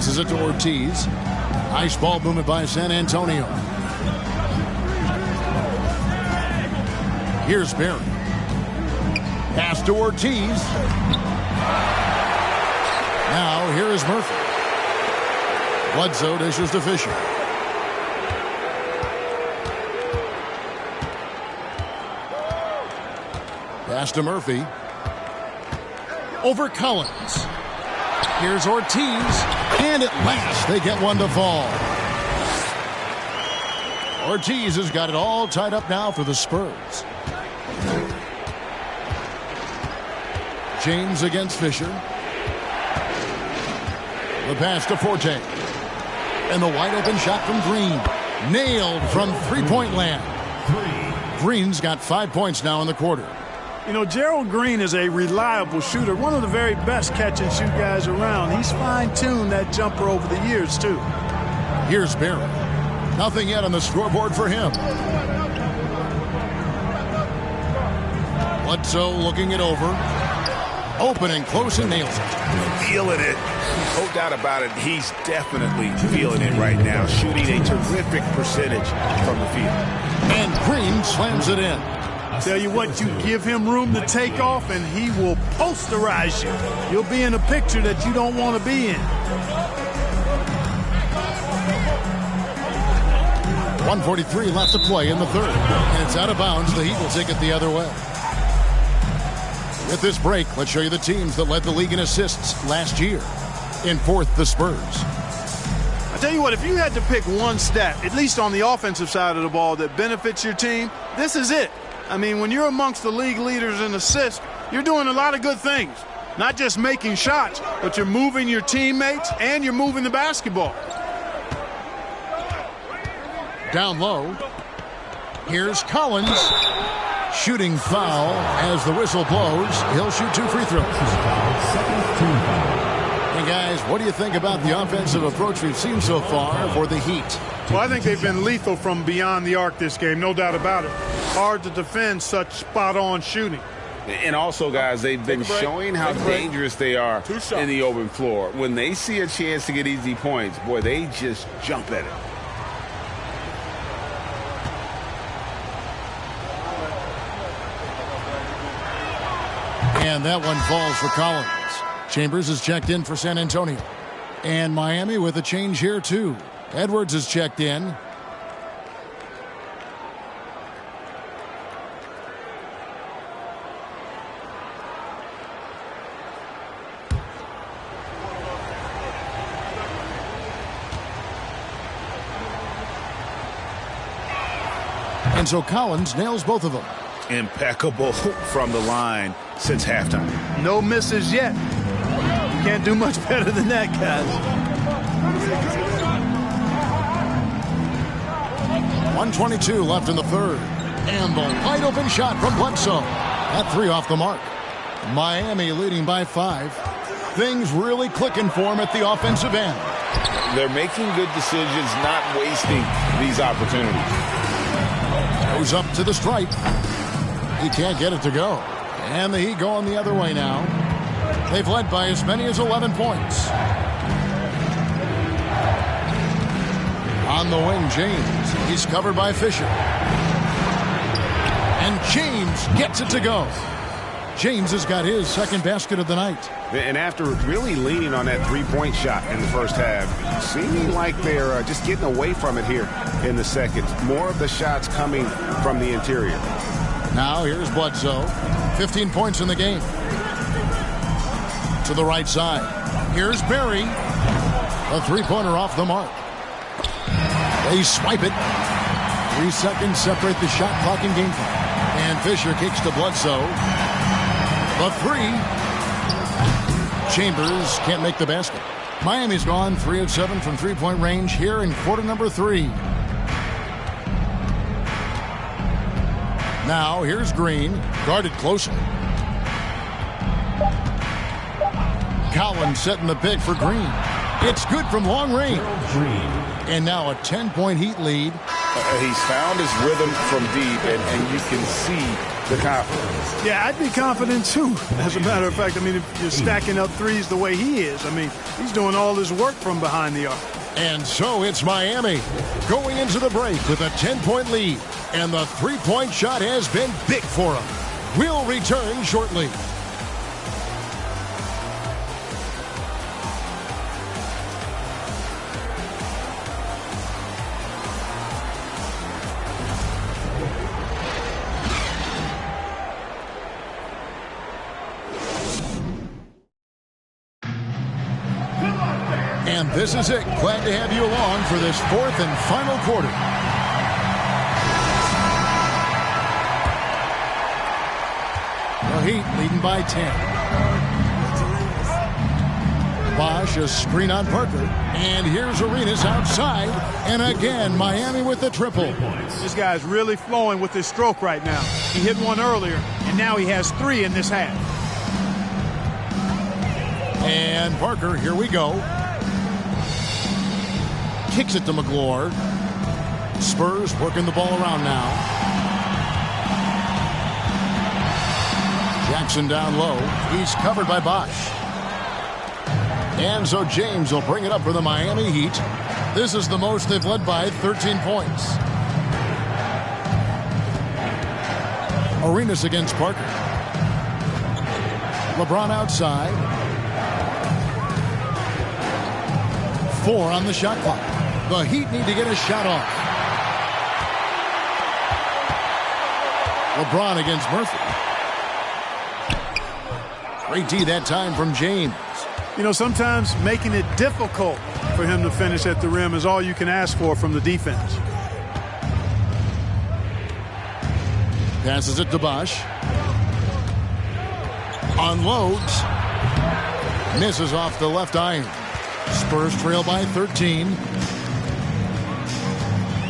Passes it to Ortiz. Nice ball movement by San Antonio. Here's Barry. Pass to Ortiz. Now here is Murphy. Bledsoe dishes to Fisher. Pass to Murphy. Over Collins. Here's Ortiz. And at last they get one to fall. Ortiz has got it all tied up now for the Spurs. James against Fisher. The pass to Forte. And the wide open shot from Green. Nailed from three-point land. Green's got 5 points now in the quarter.
You know, Gerald Green is a reliable shooter, one of the very best catch-and-shoot guys around. He's fine-tuned that jumper over the years, too.
Here's Barry. Nothing yet on the scoreboard for him. Bledsoe looking it over. Open and close and nails it.
Feeling it. No doubt about it. He's definitely feeling it right now. Shooting a terrific percentage from the field.
And Green slams it in.
Tell you what, you give him room to take off and he will posterize you. You'll be in a picture that you don't want to be in.
1:43 left to play in the third. And it's out of bounds. The Heat will take it the other way. With this break, let's show you the teams that led the league in assists last year. In fourth, the Spurs.
I tell you what, if you had to pick one stat, at least on the offensive side of the ball, that benefits your team, this is it. I mean, when you're amongst the league leaders in assists, you're doing a lot of good things. Not just making shots, but you're moving your teammates and you're moving the basketball.
Down low. Here's Collins. Shooting foul as the whistle blows. He'll shoot 2 free throws. And guys, what do you think about the offensive approach we've seen so far for the Heat?
Well, I think they've been lethal from beyond the arc this game, no doubt about it. Hard to defend such spot-on shooting.
And also, guys, they've been showing how dangerous they are in the open floor. When they see a chance to get easy points, boy, they just jump at it.
And that one falls for Collins. Chambers is checked in for San Antonio. And Miami with a change here, too. Edwards is checked in. And so Collins nails both of them.
Impeccable from the line since halftime.
No misses yet. You can't do much better than that, guys.
1:22 left in the third. And the wide open shot from Bledsoe. That three off the mark. Miami leading by 5. Things really clicking for them at the offensive end.
They're making good decisions, not wasting these opportunities.
Goes up to the stripe. He can't get it to go. And the Heat going the other way now. They've led by as many as 11 points. On the wing, James. He's covered by Fisher. And James gets it to go. James has got his second basket of the night.
And after really leaning on that three-point shot in the first half, seeming like they're just getting away from it here in the second. More of the shots coming from the interior.
Now here's Bledsoe. 15 points in the game. To the right side. Here's Barry. A three-pointer off the mark. They swipe it. 3 seconds separate the shot clock and game clock. And Fisher kicks to Bledsoe. The three. Chambers can't make the basket. Miami's gone 3 of 7 from three-point range here in quarter number 3. Now here's Green, guarded closely. Collins setting the pick for Green. It's good from long range. And now a 10-point Heat lead.
He's found his rhythm from deep, and you can see the confidence.
Yeah, I'd be confident too. As a matter of fact, I mean, if you're stacking up threes the way he is, I mean, he's doing all his work from behind the arc.
And so it's Miami going into the break with a 10-point lead. And the three-point shot has been big for him. We'll return shortly. And this is it. Glad to have you along for this fourth and final quarter. The Heat leading by 10. Bosch, a screen on Parker. And here's Arenas outside. And again, Miami with the triple.
This guy's really flowing with his stroke right now. He hit one earlier, and now he has 3 in this half.
And Parker, here we go. Kicks it to McGlure. Spurs working the ball around now. Jackson down low. He's covered by Bosch. And so James will bring it up for the Miami Heat. This is the most they've led by 13 points. Arenas against Parker. LeBron outside. 4 on the shot clock. The Heat need to get a shot off. LeBron against Murphy. Great D that time from James.
You know, sometimes making it difficult for him to finish at the rim is all you can ask for from the defense.
Passes it to Bosch. Unloads. Misses off the left iron. Spurs trail by 13.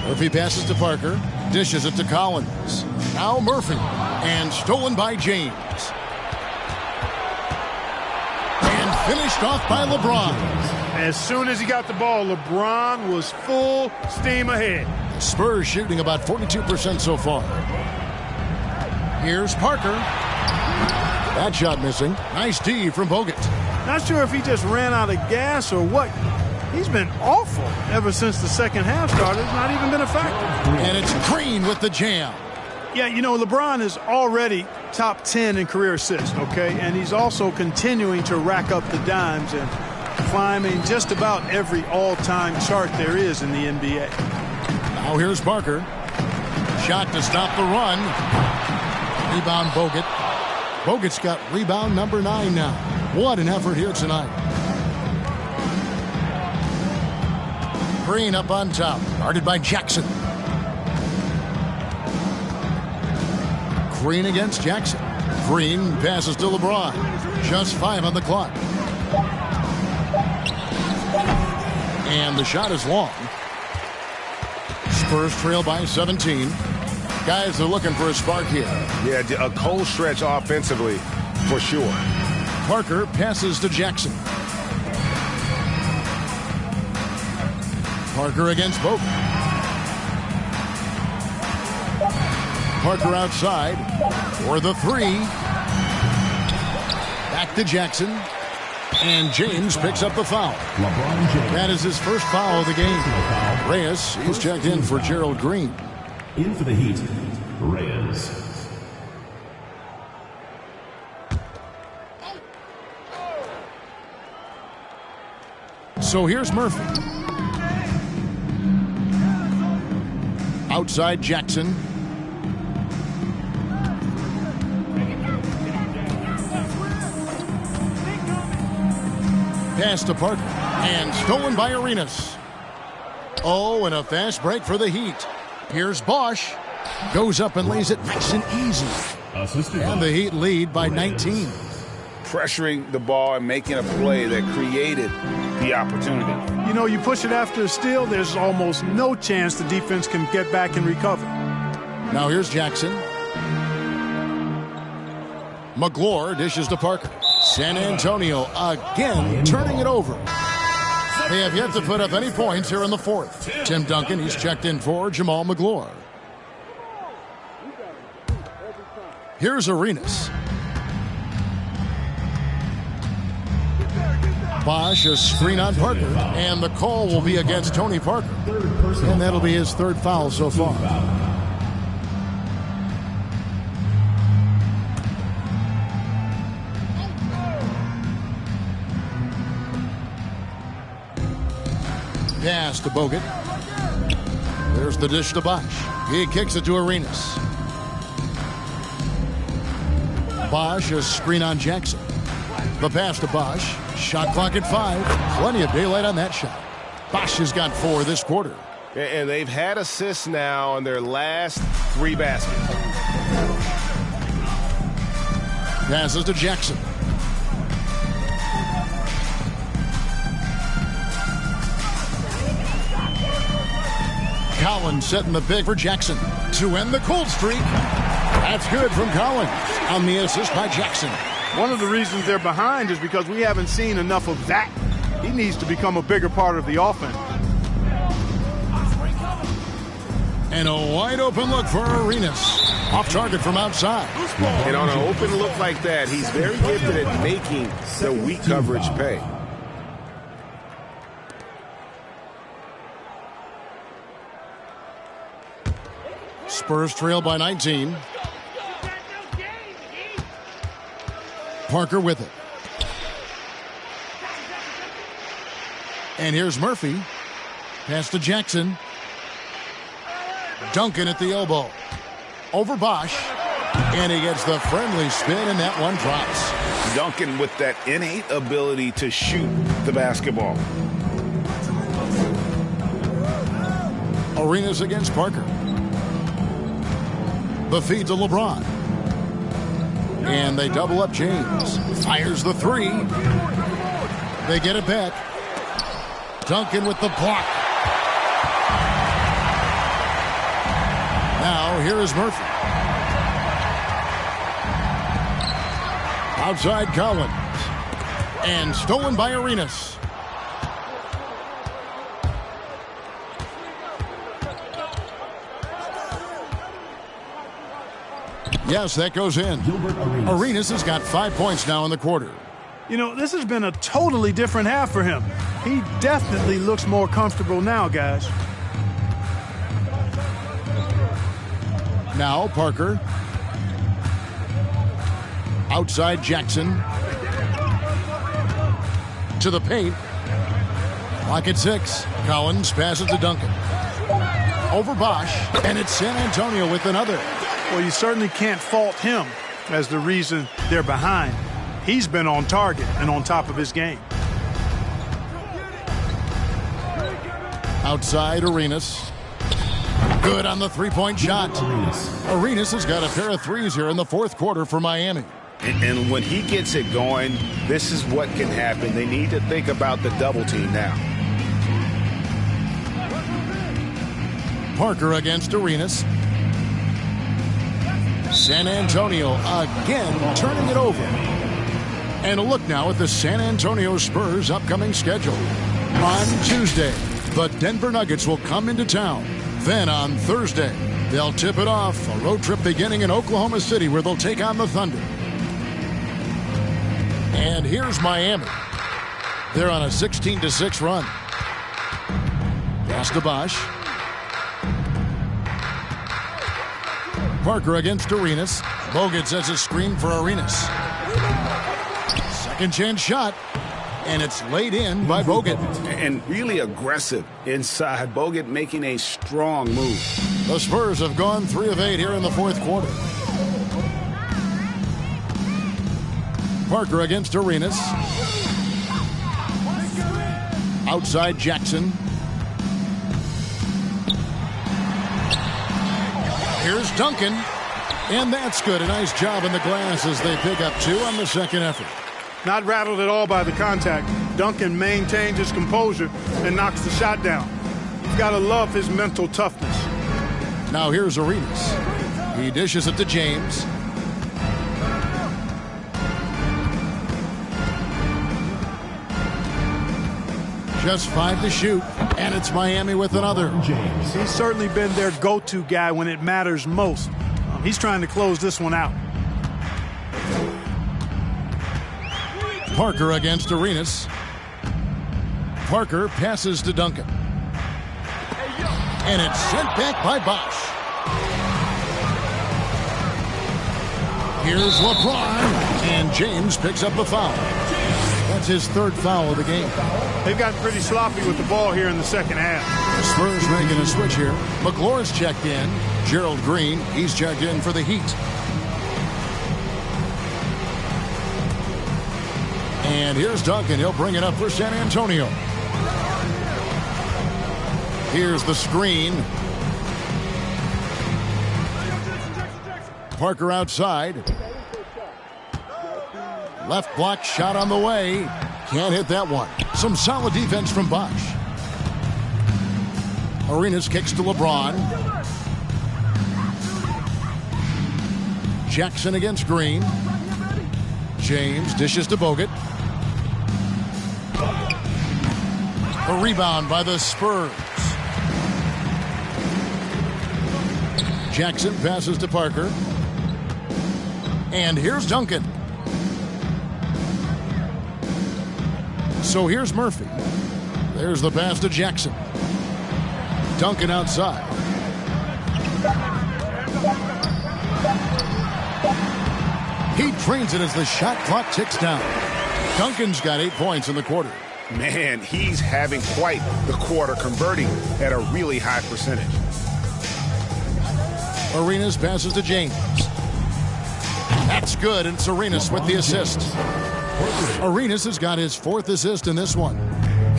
Murphy passes to Parker. Dishes it to Collins. Now Murphy. And stolen by James. And finished off by LeBron.
As soon as he got the ball, LeBron was full steam ahead.
Spurs shooting about 42% so far. Here's Parker. That shot missing. Nice D from Bogut.
Not sure if he just ran out of gas or what. He's been awful ever since the second half started. It's not even been a factor.
And it's Green with the jam.
Yeah, you know, LeBron is already top 10 in career assists, okay? And he's also continuing to rack up the dimes and climbing just about every all-time chart there is in the NBA.
Now here's Parker. Shot to stop the run. Rebound Bogut. Bogut's got rebound number 9 now. What an effort here tonight. Green up on top. Guarded by Jackson. Green against Jackson. Green passes to LeBron. Just 5 on the clock. And the shot is long. Spurs trail by 17. Guys are looking for a spark here.
Yeah, a cold stretch offensively for sure.
Parker passes to Jackson. Parker against Bogut. Parker outside for the 3. Back to Jackson. And James picks up the foul. That is his first foul of the game. Reyes, he's checked in for Gerald Green.
In for the Heat, Reyes.
So here's Murphy. Outside Jackson. Pass to Parker. And stolen by Arenas. Oh, and a fast break for the Heat. Here's Bosch. Goes up and lays it nice and easy. And the Heat lead by 19.
Pressuring the ball and making a play that created the opportunity.
You know, you push it after a steal, there's almost no chance the defense can get back and recover.
Now here's Jackson. McGlure dishes to Parker. San Antonio again turning it over. They have yet to put up any points here in the fourth. Tim Duncan, he's checked in for Jamal McGlure. Here's Arenas. Bosch, a screen on Parker, and the call will be against Tony Parker. And that'll be his 3rd foul so far. Pass to Bogut. There's the dish to Bosch. He kicks it to Arenas. Bosch, a screen on Jackson. The pass to Bosch. Shot clock at 5. Plenty of daylight on that shot. Bosch has got 4 this quarter.
And they've had assists now on their last 3 baskets.
Passes to Jackson. Collins setting the big for Jackson to end the cold streak. That's good from Collins on the assist by Jackson.
One of the reasons they're behind is because we haven't seen enough of that. He needs to become a bigger part of the offense.
And a wide open look for Arenas. Off target from outside.
And on an open look like that, he's very gifted at making the weak coverage pay.
Spurs trail by 19. Parker with it. And here's Murphy. Pass to Jackson. Duncan at the elbow. Over Bosch. And he gets the friendly spin, and that one drops.
Duncan with that innate ability to shoot the basketball.
Arenas against Parker. The feed to LeBron. And they double up James. Fires the 3. They get it back. Duncan with the block. Now here is Murphy. Outside Collins. And stolen by Arenas. Yes, that goes in. Arenas has got 5 points now in the quarter.
You know, this has been a totally different half for him. He definitely looks more comfortable now, guys.
Now Parker. Outside Jackson. To the paint. Clock at 6. Collins passes to Duncan. Over Bosch. And it's San Antonio with another.
Well, you certainly can't fault him as the reason they're behind. He's been on target and on top of his game.
Outside Arenas. Good on the three-point shot. Arenas has got a pair of threes here in the fourth quarter for Miami.
And when he gets it going, this is what can happen. They need to think about the double team now.
Parker against Arenas. San Antonio again turning it over. And a look now at the San Antonio Spurs' upcoming schedule. On Tuesday, the Denver Nuggets will come into town. Then on Thursday, they'll tip it off. A road trip beginning in Oklahoma City where they'll take on the Thunder. And here's Miami. They're on a 16-6 run. Pass to Bosch. Parker against Arenas. Bogut sets a screen for Arenas. Second chance shot. And it's laid in by Bogut.
And really aggressive inside. Bogut making a strong move.
The Spurs have gone 3 of 8 here in the fourth quarter. Parker against Arenas. Outside Jackson. Here's Duncan. And that's good. A nice job in the glass as they pick up 2 on the second effort.
Not rattled at all by the contact. Duncan maintains his composure and knocks the shot down. You've got to love his mental toughness.
Now here's Arenas. He dishes it to James. Just 5 to shoot, and it's Miami with another.
He's certainly been their go-to guy when it matters most. He's trying to close this one out.
Parker against Arenas. Parker passes to Duncan. And it's sent back by Bosch. Here's LeBron. And James picks up the foul. That's his 3rd foul of the game.
They've gotten pretty sloppy with the ball here in the second half.
The Spurs making a switch here. McClure's checked in. Gerald Green, he's checked in for the Heat. And here's Duncan. He'll bring it up for San Antonio. Here's the screen. Parker outside. Left block shot on the way. Can't hit that one. Some solid defense from Bosch. Arenas kicks to LeBron. Jackson against Green. James dishes to Bogut. A rebound by the Spurs. Jackson passes to Parker. And here's Duncan. So here's Murphy. There's the pass to Jackson. Duncan outside. He trains it as the shot clock ticks down. Duncan's got 8 points in the quarter.
Man, he's having quite the quarter, converting at a really high percentage.
Arenas passes to James. That's good, and it's Arenas with the assist. Arenas has got his 4th assist in this one.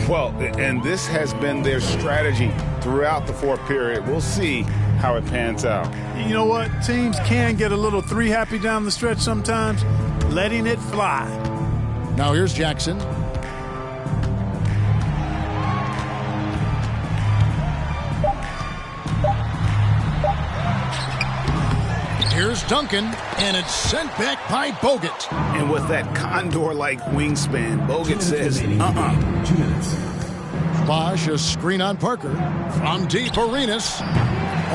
Well, and this has been their strategy throughout the fourth period. We'll see how it pans out.
You know what? Teams can get a little 3 happy down the stretch sometimes, letting it fly.
Now here's Jackson. Here's Duncan, and it's sent back by Bogut.
And with that condor-like wingspan, Bogut says,
2 minutes.
Bosch, a screen on Parker. From deep, Arenas.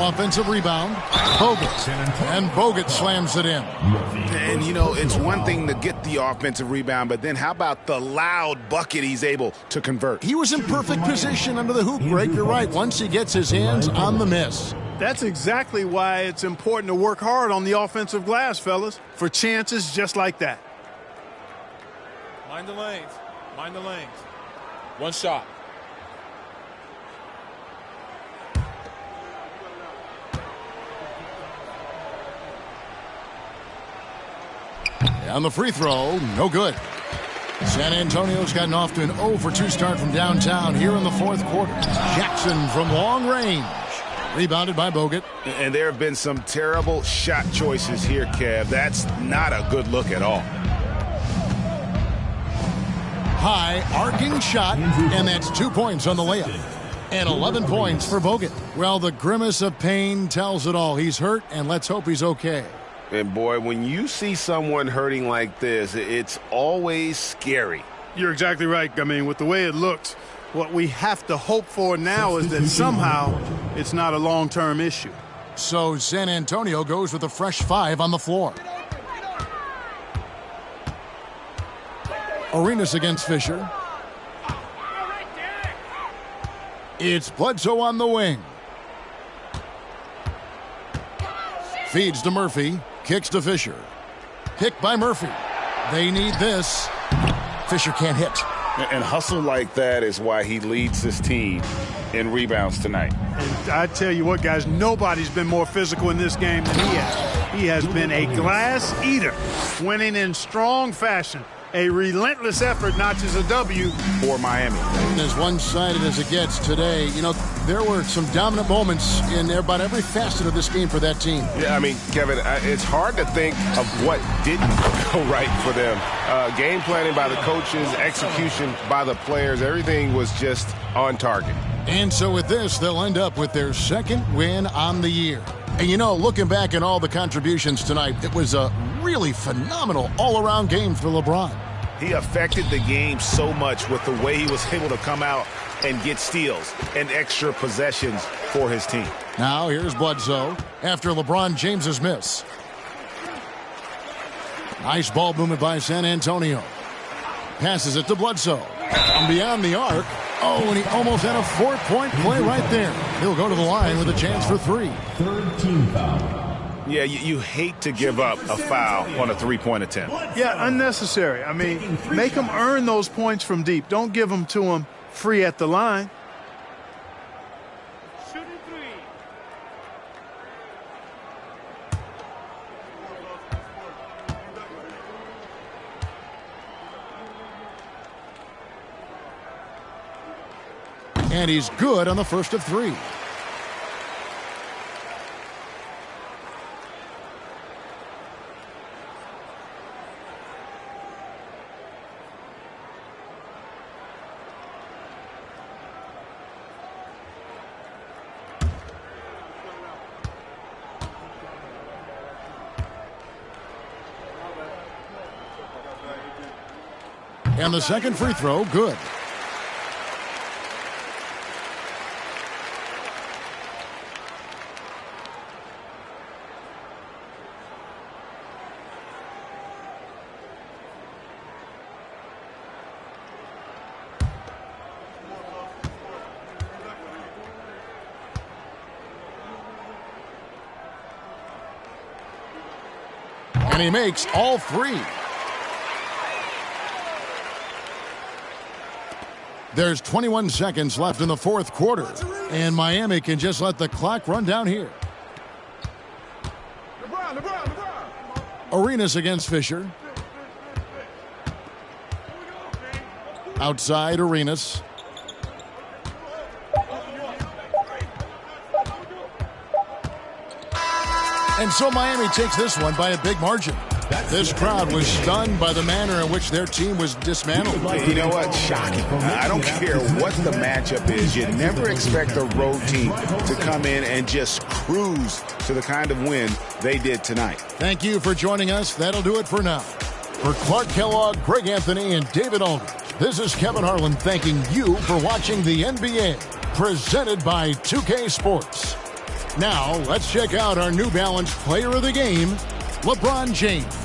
Offensive rebound. Bogut. And Bogut slams it in.
And, you know, it's one thing to get the offensive rebound, but then how about the loud bucket he's able to convert?
He was in perfect position under the hoop break. You're right. Once he gets his hands on the miss.
That's exactly why it's important to work hard on the offensive glass, fellas, for chances just like that.
Mind the lanes. Mind the lanes. One shot.
On the free throw, no good. San Antonio's gotten off to an 0 for 2 start from downtown here in the fourth quarter. Jackson from long range. Rebounded by Bogut.
And there have been some terrible shot choices here, Kev. That's not a good look at all.
High arcing shot, and that's 2 points on the layup. And 11 points for Bogut. Well, the grimace of pain tells it all. He's hurt, and let's hope he's okay.
And, boy, when you see someone hurting like this, it's always scary.
You're exactly right. I mean, with the way it looks, what we have to hope for now is that somehow it's not a long-term issue.
So San Antonio goes with a fresh 5 on the floor. Arenas against Fisher. It's Bledsoe on the wing. Feeds to Murphy. Kicks to Fisher. Picked by Murphy. They need this. Fisher can't hit.
And hustle like that is why he leads this team in rebounds tonight.
And I tell you what, guys, nobody's been more physical in this game than he has. He has been a glass eater, winning in strong fashion. A relentless effort notches a W
for Miami.
And as one-sided as it gets today, you know, there were some dominant moments in about every facet of this game for that team.
Yeah, I mean, Kevin, it's hard to think of what didn't go right for them. Game planning by the coaches, execution by the players, everything was just on target.
And so with this, they'll end up with their second win on the year. And, you know, looking back at all the contributions tonight, it was a really phenomenal all-around game for LeBron.
He affected the game so much with the way he was able to come out and get steals and extra possessions for his team.
Now here's Bledsoe after LeBron James's miss. Nice ball movement by San Antonio. Passes it to Bledsoe. From beyond the arc. Oh, and he almost had a 4-point play right there. He'll go to the line with a chance for 3.
Third team foul.
Yeah, you hate to give up a foul on a three-point attempt.
Yeah, unnecessary. I mean, make them earn those points from deep. Don't give them to them free at the line.
And he's good on the first of 3. And the second free throw, good. And he makes all 3. There's 21 seconds left in the fourth quarter, and Miami can just let the clock run down here. Arenas against Fisher. Outside Arenas. And so Miami takes this one by a big margin. This crowd was stunned by the manner in which their team was dismantled.
You know what? Shocking. I don't care what the matchup is. You never expect a road team to come in and just cruise to the kind of win they did tonight.
Thank you for joining us. That'll do it for now. For Clark Kellogg, Greg Anthony, and David Aldridge, this is Kevin Harlan thanking you for watching the NBA, presented by 2K Sports. Now, let's check out our New Balance player of the game, LeBron James.